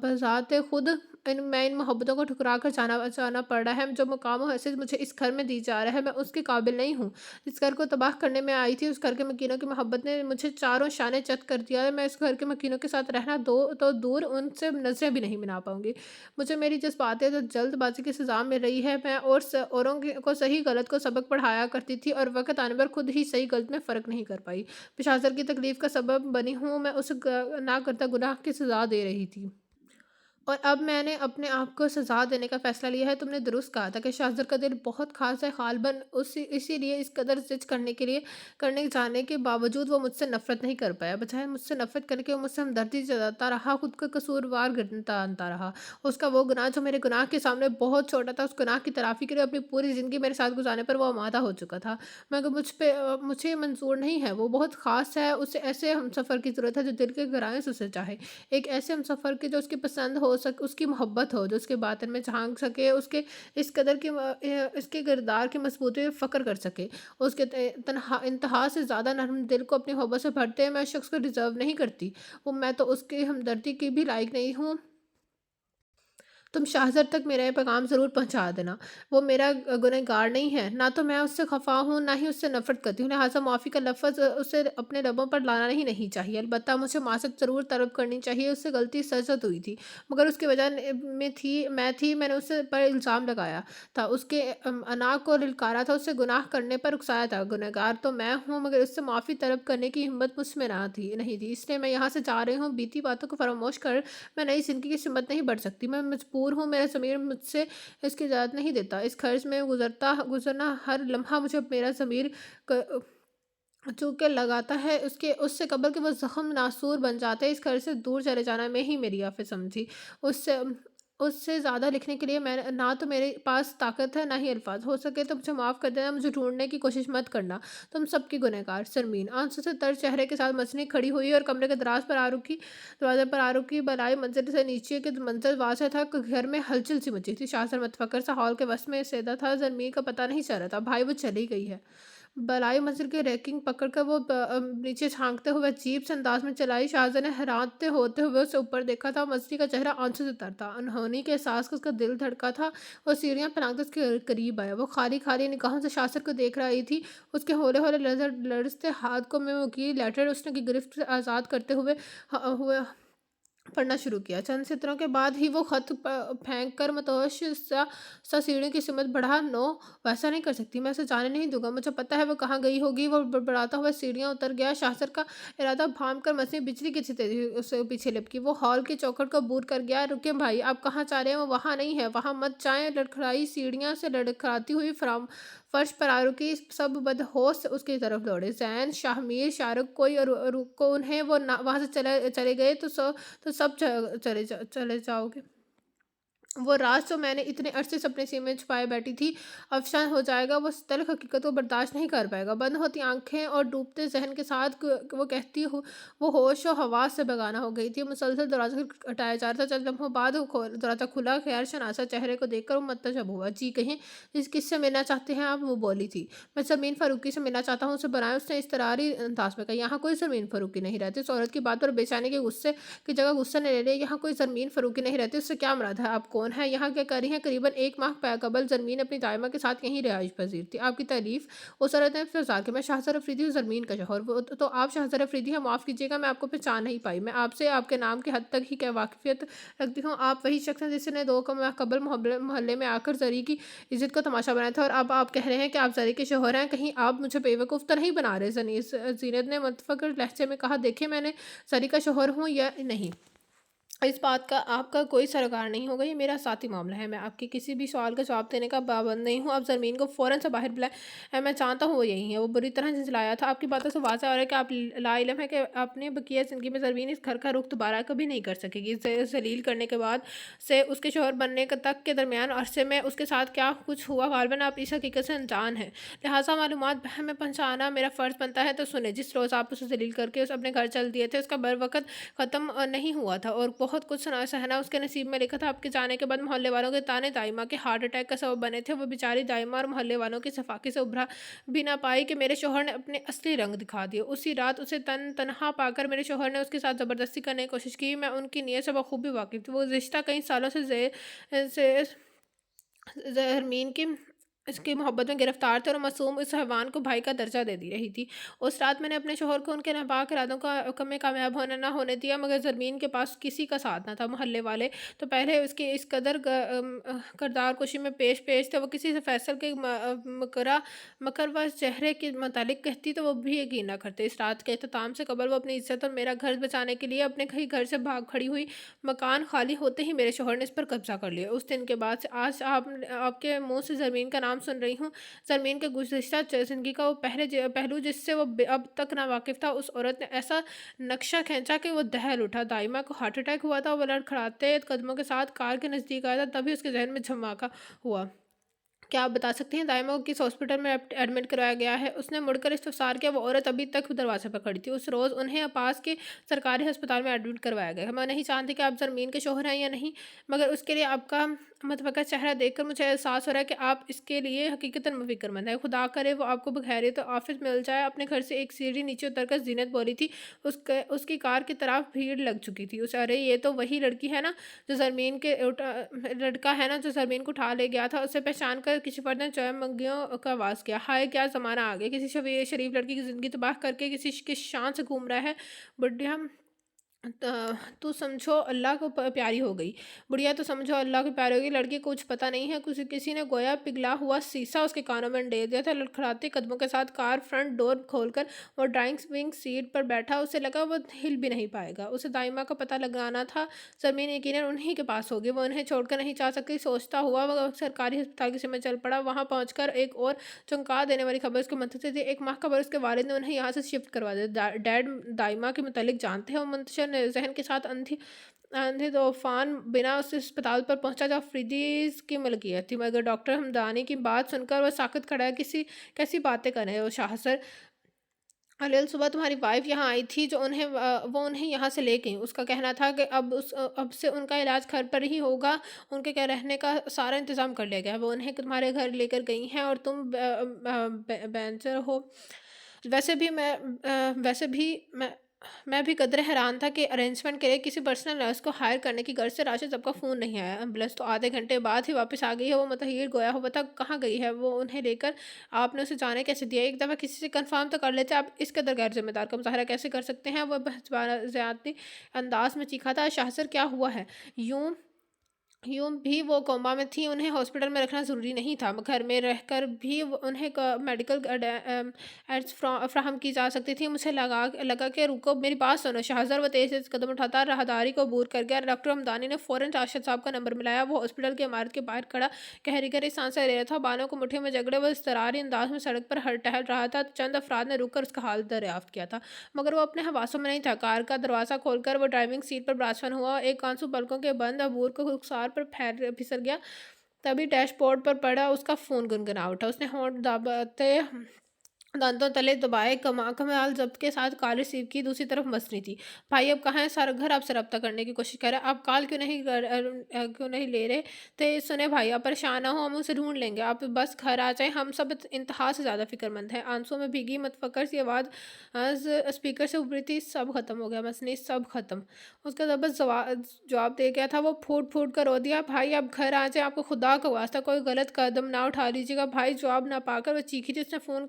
بذات خود میں ان محبتوں کو ٹھکرا کر جانا پڑ رہا ہے۔ جو مقام و حیثیت مجھے اس گھر میں دی جا رہا ہے، میں اس کے قابل نہیں ہوں۔ اس گھر کو تباہ کرنے میں آئی تھی، اس گھر کے مکینوں کی محبت نے مجھے چاروں شانے چت کر دیا ہے۔ میں اس گھر کے مکینوں کے ساتھ رہنا تو دور، ان سے نظریں بھی نہیں ملا پاؤں گی۔ مجھے میری جذباتی جو جلد بازی کی سزا مل رہی ہے۔ میں اوروں کو صحیح غلط کو سبق پڑھایا کرتی تھی، اور وقت آنے پر خود ہی صحیح غلط میں فرق نہیں کر پائی۔ پشاور کی تکلیف کا سبب بنی ہوں، میں اسے نہ کرتا گناہ کی سزا دے رہی تھی، اور اب میں نے اپنے آپ کو سزا دینے کا فیصلہ لیا ہے۔ تم نے درست کہا تھا کہ شاہزادہ کا دل بہت خاص ہے، غالباً اسی لیے اس قدر زج کرنے جانے کے باوجود وہ مجھ سے نفرت نہیں کر پایا۔ بجائے مجھ سے نفرت کرنے کے وہ مجھ سے ہمدردی جتاتا رہا، خود کو قصوروار گنتا رہا۔ اس کا وہ گناہ جو میرے گناہ کے سامنے بہت چھوٹا تھا، اس گناہ کی تلافی کے لیے اپنی پوری زندگی میرے ساتھ گزارنے پر وہ آمادہ ہو چکا تھا، مگر مجھے منظور نہیں ہے۔ وہ بہت خاص ہے، اسے ایسے ہمسفر کی ضرورت ہے جو دل کے گہرائیوں سے اسے چاہے، ایک ایسے ہمسفر کی جو اس کی پسند ہو، اس کی محبت ہو، جو اس کے باطن میں جھانک سکے، اس کے اس قدر کی اس کے کردار کی مضبوطی پہ فخر کر سکے، اس کے انتہا سے زیادہ نرم دل کو اپنی محبت سے بھرتے ہیں۔ میں اس شخص کو ڈیزرو نہیں کرتی، میں تو اس کی ہمدردی کی بھی لائق نہیں ہوں۔ تم شاہزر تک میرا یہ پیغام ضرور پہنچا دینا، وہ میرا گنہگار نہیں ہے، نہ تو میں اس سے خفا ہوں، نہ ہی اس سے نفرت کرتی ہوں، لہٰذا معافی کا لفظ اسے اپنے لبوں پر لانا نہیں چاہیے۔ البتہ مجھے معذرت ضرور طلب کرنی چاہیے، اس سے غلطی سرزد ہوئی تھی، مگر اس کی وجہ میں نے اس پر الزام لگایا تھا، اس کے انا کو للکارا تھا، اس سے گناہ کرنے پر اکسایا تھا۔ گنہگار تو میں ہوں، مگر اس سے معافی طلب کرنے کی ہمت مجھ میں نہیں تھی، اس لیے میں یہاں سے جا رہی ہوں۔ بیتی باتوں کو فراموش کر میں نئی زندگی کی سمت نہیں بڑھ سکتی، میں مجبور ہوں، میرا ضمیر مجھ سے اس کی اجازت نہیں دیتا۔ اس گھر میں گزرنا ہر لمحہ مجھے میرا ضمیر چونکہ لگاتا ہے، اس سے قبل کہ وہ زخم ناسور بن جاتے، اس گھر سے دور چلے جانا میں ہی میری آفت سمجھی۔ اس سے زیادہ لکھنے کے لیے نہ تو میرے پاس طاقت ہے، نہ ہی الفاظ، ہو سکے تو مجھے معاف کر دینا، مجھے ڈھونڈنے کی کوشش مت کرنا، تم سب کی گنہگار سرمین۔ آنسوں سے تر چہرے کے ساتھ مجنی کھڑی ہوئی اور کمرے کے دروازے پر آ رکی، بالائی منزل سے نیچے کے منظر واضح تھا کہ گھر میں ہلچل سی مچی تھی۔ شاہزادہ متفکر سا ہال کے وسط میں ایستادہ تھا، زرمین کا پتہ نہیں چل رہا تھا، بھائی وہ چلی گئی ہے۔ بالائی منزل کی ریلنگ پکڑ کر وہ نیچے جھانکتے ہوئے عجیب سے انداز میں چلائی۔ شاہزادہ نے حیران ہوتے ہوئے اسے اوپر دیکھا تھا، مچھلی کا چہرہ آنسوں سے تر تھا، انہونی کے احساس کا اس کا دل دھڑکا تھا۔ وہ سیڑھیاں پھلانگتے اس کے قریب آیا، وہ خالی نگاہوں سے شاہزادہ کو دیکھ رہی تھی، اس کے ہولے ہولے لرزتے ہاتھ کو میں وکیل لیٹر اس نے کی گرفت سے آزاد کرتے ہوئے پڑھنا شروع کیا۔ چند سطروں کے بعد ہی وہ خط پھینک کر متوحش سا سیڑھیوں کی سمت بڑھا۔ نو، ویسا نہیں کر سکتی، میں اسے جانے نہیں دوں گا، مجھے پتہ ہے وہ کہاں گئی ہوگی۔ وہ بڑبڑاتا ہوا سیڑھیاں اتر گیا، شاہزادہ کا ارادہ بھانپ کر مچھلی بجلی کی تیزی سے پیچھے لپکی۔ وہ ہال کی چوکھٹ کو عبور کر گیا۔ رکیں بھائی، آپ کہاں جا رہے ہیں؟ وہ وہاں نہیں ہے، وہاں مت جائیں۔ لڑکھڑائی سیڑھیاں سے لڑکھڑاتی ہوئی فرش پر آ رکی، سب بدہوش اس کی طرف دوڑے۔ زین، شاہ میر، شارق کوئی کو انہیں وہ وہاں سے چلے گئے تو سب چلے جاؤ گے۔ وہ راز جو میں نے اتنے عرصے سے اپنے سینے میں چھپائے بیٹھی تھی، افشاں ہو جائے گا۔ وہ اس تلخ حقیقت کو برداشت نہیں کر پائے گا۔ بند ہوتی آنکھیں اور ڈوبتے ذہن کے ساتھ وہ کہتی وہ ہوش و حواس سے بیگانہ ہو گئی تھی۔ مسلسل دروازہ کھٹکایا جا رہا تھا، چند لمحوں بعد دروازہ کھلا۔ خیر شناسہ چہرے کو دیکھ کر وہ متشعب ہوا۔ جی کہیں، کس سے ملنا چاہتے ہیں آپ؟ وہ بولی تھی۔ میں زمین فاروقی سے ملنا چاہتا ہوں، اسے بنائے۔ اس نے اضطراری انداز میں کہا۔ یہاں کوئی زمین فاروقی نہیں رہتی۔ اس عورت کی بات پر بے چینی کے غصے کی جگہ غصہ نے لے لیا۔ یہاں کوئی زمین فاروقی نہیں رہتی، اس سے کیا مراد ہے؟ آپ کون ہیں؟ یہاں کیا کر رہی ہیں؟ قریباً 1 ماہ قبل زرمین اپنی دائمہ کے ساتھ یہیں رہائش پذیر تھی۔ آپ کی تعریف؟ اس عورت نے فضا کی۔ میں شاہزادہ افریدی ہوں، زرمین کا شوہر۔ تو آپ شاہزادہ افریدی ہیں؟ معاف کیجیے گا، میں آپ کو پہچان نہیں پائی۔ میں آپ سے آپ کے نام کی حد تک ہی واقفیت رکھتی ہوں۔ آپ وہی شخص ہیں جس نے 2 ماہ قبل محلے میں آ کر زری کی عزت کو تماشا بنایا تھا، اور اب آپ کہہ رہے ہیں کہ آپ زری کے شوہر ہیں۔ کہیں آپ مجھے بے وقوف تو نہیں بنا رہے؟ زینت نے متفکر لہجے میں کہا۔ دیکھیں، میں زری کا شوہر ہوں یا نہیں، اس بات کا آپ کا کوئی سروکار نہیں ہوگا، یہ میرا ذاتی معاملہ ہے، میں آپ کے کسی بھی سوال کا جواب دینے کا پابند نہیں ہوں۔ آپ زرمین کو فوراً سے باہر بلائیں، میں جانتا ہوں وہ یہی ہے، وہ بری طرح جھنجھلایا تھا۔ آپ کی باتوں سے واضح ہو رہا ہے کہ آپ لا علم ہے کہ اپنے بقیہ زندگی میں زرمین اس گھر کا رخ دوبارہ کبھی نہیں کر سکے گی۔ ذلیل کرنے کے بعد سے اس کے شوہر بننے تک کے درمیان عرصے میں اس کے ساتھ کیا کچھ ہوا، غالباً آپ اس حقیقت سے انجان ہیں، لہٰذا معلومات بہم میں پہنچانا میرا فرض بنتا ہے۔ تو سنیں، جس روز آپ اسے ذلیل کر کے اپنے گھر چل دیے تھے، اس کا بروقت ختم نہیں ہوا تھا، اور بہت کچھ سہنا اس کے نصیب میں لکھا تھا۔ آپ کے جانے کے بعد محلے والوں کے طعنے دائمہ کے ہارٹ اٹیک کا سبب بنے تھے۔ وہ بیچاری دائمہ اور محلے والوں کی صفاقی سے ابھر بھی نہ پائی کہ میرے شوہر نے اپنے اصلی رنگ دکھا دیے۔ اسی رات اسے تنہا پا کر میرے شوہر نے اس کے ساتھ زبردستی کرنے کی کوشش کی۔ میں ان کی نیت سے بخوبی واقف تھی۔ وہ رشتہ کئی سالوں سے زرمین کی اس کی محبت میں گرفتار تھے، اور معصوم اس حیوان کو بھائی کا درجہ دے دی رہی تھی۔ اس رات میں نے اپنے شوہر کو ان کے ناپاک ارادوں میں کامیاب نہ ہونے دیا، مگر زرمین کے پاس کسی کا ساتھ نہ تھا۔ محلے والے تو پہلے اس کی اس قدر کردار کشی میں پیش تھے، وہ کسی سے فیصل کے مکر و چہرے کے متعلق کہتی تو وہ بھی یقین نہ کرتے۔ اس رات کے اختتام سے قبل وہ اپنی عزت اور میرا گھر بچانے کے لیے اپنے گھر سے بھاگ کھڑی ہوئی۔ مکان خالی ہوتے ہی میرے شوہر نے اس پر قبضہ کر لیا۔ اس دن کے بعد سے آج آپ کے منہ سے زرمین کا نام سن رہی ہوں۔ زرمین کے گزشتہ زندگی کا وہ پہلو جس سے وہ اب تک ناواقف تھا، اس عورت نے ایسا نقشہ کھینچا کہ وہ دہل اٹھا۔ دائمہ کو ہارٹ اٹیک ہوا تھا، وہ لڑکھڑاتے قدموں کے ساتھ کار کے نزدیک آیا تھا، تبھی اس کے ذہن میں جھماکا ہوا۔ کیا آپ بتا سکتے ہیں دائمہ کو کس ہاسپٹل میں ایڈمٹ کروایا گیا ہے؟ اس نے مڑ کر استفسار کیا۔ وہ عورت ابھی تک دروازے پر کھڑی تھی۔ اس روز انہیں پاس کے سرکاری ہسپتال میں ایڈمٹ کروایا گیا۔ میں نہیں جانتی کہ آپ زرمین کے شوہر ہیں یا نہیں، مگر اس کے لیے آپ کا متوقع چہرہ دیکھ کر مجھے احساس ہو رہا ہے کہ آپ اس کے لیے حقیقتاً فکر مند ہیں۔ خدا کرے وہ آپ کو بخیریت آفس مل جائے۔ اپنے گھر سے ایک سیڑھی نیچے اتر کر زینت بولی تھی۔ اس کی کار کی طرف بھیڑ لگ چکی تھی۔ ارے یہ تو وہی لڑکی ہے نا جو زرمین کے لڑکا ہے نا جو زرمین کو اٹھا لے گیا تھا۔ اسے پہچان کر کسی فرد نے چوئے منگیوں کا آواز کیا۔ ہائے کیا زمانہ آ گیا، کسی شریف لڑکی کی زندگی تباہ کر کے کسی کی شان سے گھوم رہا ہے۔ بڑھیا تو سمجھو اللہ کو پیاری ہو گئی۔ بڑھیا تو سمجھو اللہ کو پیاری ہو گئی۔ لڑکی کو کچھ پتہ نہیں ہے، کسی نے گویا پگھلا ہوا سیسا اس کے کانوں میں ڈال دیا تھا۔ لڑکھڑاتے قدموں کے ساتھ کار فرنٹ ڈور کھول کر وہ ڈرائیونگ سیٹ پر بیٹھا۔ اسے لگا وہ ہل بھی نہیں پائے گا۔ اسے دائمہ کا پتہ لگانا تھا۔ زرمین یقیناً انہی کے پاس ہوگی، وہ انہیں چھوڑ کر نہیں جا سکتی۔ سوچتا ہوا وہ سرکاری ہسپتال کی سمت چل پڑا۔ وہاں پہنچ کر ایک اور چونکا دینے والی خبر اس کے منتظر تھی۔ 1 ماہ قبل اس کے والد نے انہیں یہاں سے شفٹ کروا دیا۔ ڈیڈ دائمہ کے متعلق جانتے ہیں؟ وہ منتشر ذہن کے ساتھ اندھی طوفان بنا اس اسپتال پر پہنچا جو افریدیز کی ملکیت تھی، مگر ڈاکٹر ہمدانی کی بات سن کر وہ ساکت کھڑا ہے۔ کیسی باتیں کر رہے ہیں وہ شاہ سر؟ کل صبح تمہاری وائف یہاں آئی تھی جو وہ انہیں یہاں سے لے گئی۔ اس کا کہنا تھا کہ اب سے ان کا علاج گھر پر ہی ہوگا، ان کے رہنے کا سارا انتظام کر لیا گیا ہے۔ وہ انہیں تمہارے گھر لے کر گئی ہیں اور تم بینچر ہو۔ ویسے بھی میں بھی قدرے حیران تھا کہ ارینجمنٹ کے لیے کسی پرسنل نرس کو ہائر کرنے کی غرض سے راشد صاحب کا فون نہیں آیا۔ ایمبولینس تو آدھے گھنٹے بعد ہی واپس آ گئی ہے۔ وہ متحیر گویا ہو بتا کہاں گئی ہے وہ انہیں لے کر؟ آپ نے اسے جانے کیسے دیا؟ ایک دفعہ کسی سے کنفرم تو کر لیتے، آپ اس قدر غیر ذمہ دار کا مظاہرہ کیسے کر سکتے ہیں؟ وہ بہزیادتی انداز میں چیخا تھا۔ شاہ سر کیا ہوا ہے؟ یوں بھی وہ کوما میں تھی، انہیں ہاسپٹل میں رکھنا ضروری نہیں تھا۔ گھر میں رہ کر بھی انہیں میڈیکل ایڈز فراہم کی جا سکتی تھی۔ مجھے لگا کہ رکو میری بات سنو شاہزر۔ وہ تیز قدم اٹھاتا راہداری کو عبور کر گیا۔ ڈاکٹر ہمدانی نے فوراً راشد صاحب کا نمبر ملایا۔ وہ ہاسپٹل کی عمارت کے باہر کھڑا گہری گہری سانسیں لے رہا تھا، بالوں کو مٹھیوں میں جکڑے وہ اضطراری انداز میں سڑک پر ٹہل رہا تھا۔ چند افراد نے رک کر اس کا حال دریافت کیا تھا، مگر وہ اپنے حواسوں میں نہیں تھا۔ کار کا دروازہ کھول کر وہ ڈرائیونگ سیٹ پر برآسمان ہوا۔ ایک آنسو پلکوں کے بند عبور کو رخسار پر پھسل گیا۔ تبھی ڈیش بورڈ پر پڑا اس کا فون گنگنا اٹھا۔ اس نے ہونٹ دباتے دانتوں تلے دبائے کمال ضبط کے ساتھ کال ریسیو کی۔ دوسری طرف مصنی تھی۔ بھائی اب کہاں ہیں؟ سارا گھر آپ سے رابطہ کرنے کی کوشش کر رہا ہے، آپ کال کیوں نہیں لے رہے تھے؟ سنیں بھائی، آپ پریشان نہ ہو، ہم اسے ڈھونڈ لیں گے، آپ بس گھر آ جائیں۔ ہم سب انتہا سے زیادہ فکر مند ہیں۔ آنسوں میں بھیگی متفکر سی آواز اسپیکر سے ابھری تھی۔ سب ختم ہو گیا مصنی، سب ختم۔ اس کا ضبط جواب دے گیا تھا۔ وہ پھوٹ پھوٹ کر رو دیا۔ بھائی آپ گھر آ جائیں، آپ کو خدا کا واسطہ کوئی غلط قدم نہ اٹھا لیجیے گا۔ بھائی جواب نہ پا کر وہ چیخی تھی۔ اس نے فون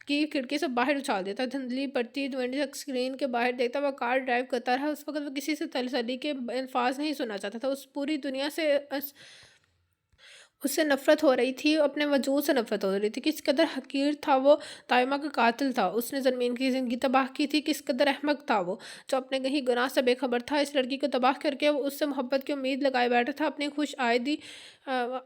کی کھڑکی سے باہر اچھال دیا تھا۔ دھندلی پڑتی ونڈو اسکرین کے باہر دیکھتا وہ کار ڈرائیو کرتا رہا۔ اس وقت وہ کسی سے تسلی کے الفاظ نہیں سننا چاہتا تھا۔ اس پوری دنیا سے उससे नफ़रत हो रही थी, अपने वजूद से नफ़रत हो रही थी, किस कदर हक़ीर था वो, ताइमा का कातिल था, उसने ज़मीन की ज़िंदगी तबाह की थी, किस कदर अहमक था वो, जो अपने कहीं गुनाह से बेखबर था, इस लड़की को तबाह करके वो उससे मोहब्बत की उम्मीद लगाए बैठा था, अपनी खुश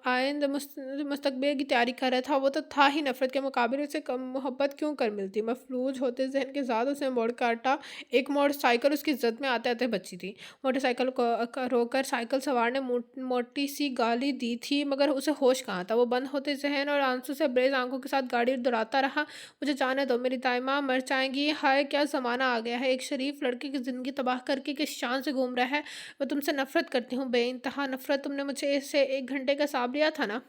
आइंद मुस्तकबिल की तैयारी कर रहा था, वो तो था ही नफ़रत के मुकाबले से कम मोहब्बत क्यों कर मिलती, मफलूज होते ज़हन के साथ उसने मोड़ काटा, एक मोटरसाइकिल उसकी ज़द में आते-आते बची थी। मोटरसाइकिल को रोककर साइकिल सवार ने मोटी सी गाली दी थी, मगर उसे होश कहाँ था। वो बंद होते ज़हन और आंसू से अब्रेज़ आंखों के साथ गाड़ी दौड़ाता रहा। मुझे जाने दो, मेरी दाइमा मर जाएंगी। हाय क्या ज़माना आ गया है, एक शरीफ लड़के की ज़िंदगी तबाह करके किस शान से घूम रहा है। मैं तुमसे नफ़रत करती हूँ, बेइंतहा नफ़रत। तुमने मुझे इससे 1 घंटे का हिसाब लिया था ना,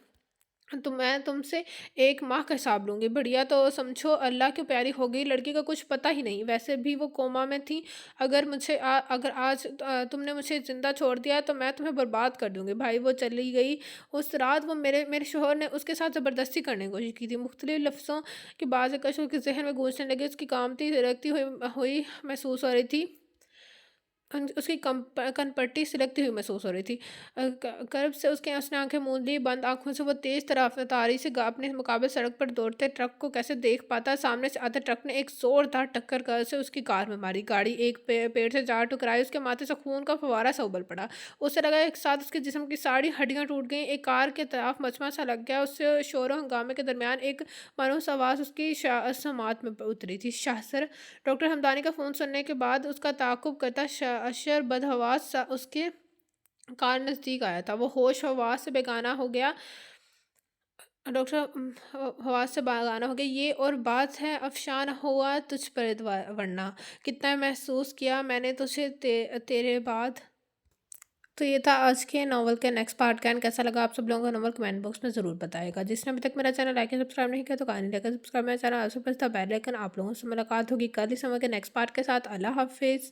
तो मैं तुमसे 1 माह का हिसाब लूँगी। बढ़िया तो समझो अल्लाह की प्यारी हो गई, लड़की का कुछ पता ही नहीं, वैसे भी वो कोमा में थी। अगर आज तुमने मुझे ज़िंदा छोड़ दिया तो मैं तुम्हें बर्बाद कर दूँगी। भाई वो चली गई। उस रात वो मेरे मेरे शौहर ने उसके साथ ज़बरदस्ती करने की कोशिश की थी। मुख्तलिफ़ लफ्ज़ों की बाज़ उसके ज़हन में गूँजने लगी, उसकी कामती रखती हुई हुई महसूस हो रही थी। उसकी कनपट्टी सिलकती हुई महसूस हो रही थी। कर्ब से उसने आँखें मूंद ली, बंद आँखों से वो तेज़ रफ़्तारी से अपने मुकाबले सड़क पर दौड़ते ट्रक को कैसे देख पाता। सामने से आते ट्रक ने एक ज़ोरदार टक्कर से उसकी कार में मारी। गाड़ी एक पेड़ से जा टकराई, उसके माथे से खून का फव्वारा सा उबल पड़ा। उसे लगा एक साथ उसके जिस्म की सारी हड्डियाँ टूट गईं। एक कार के तरफ मचमा सा लग गया। उससे शोर हंगामे के दरमियान एक मायूस आवाज़ उसकी समात में उतरी थी। शाह सर। डॉक्टर हमदानी का फ़ोन सुनने के बाद उसका ताक़ुब करता अशर बदहवास सा उसके कार नज़दीक आया था। वो होश-हवास से बेगाना हो गया। डॉक्टर हवास से बेगाना हो गया। ये और बात है, अफ़शान हुआ तुझ पर वरना कितना महसूस किया मैंने तुझे तेरे बाद। तो ये था आज के नॉवल के नेक्स्ट पार्ट का, एंड कैसा लगा आप सब लोगों का नॉवल कमेंट बॉक्स में ज़रूर बताएगा। जिसने अभी तक मेरा चैनल लाइक एंड सब्सक्राइब नहीं किया तो काइंडली लाइक एंड सब्सक्राइब मेरा चैनल, आस पास था बेल आइकन। आप लोगों से मुलाकात होगी कल ही समय के नेक्स्ट पार्ट के साथ। अल्लाह हाफ़िज़।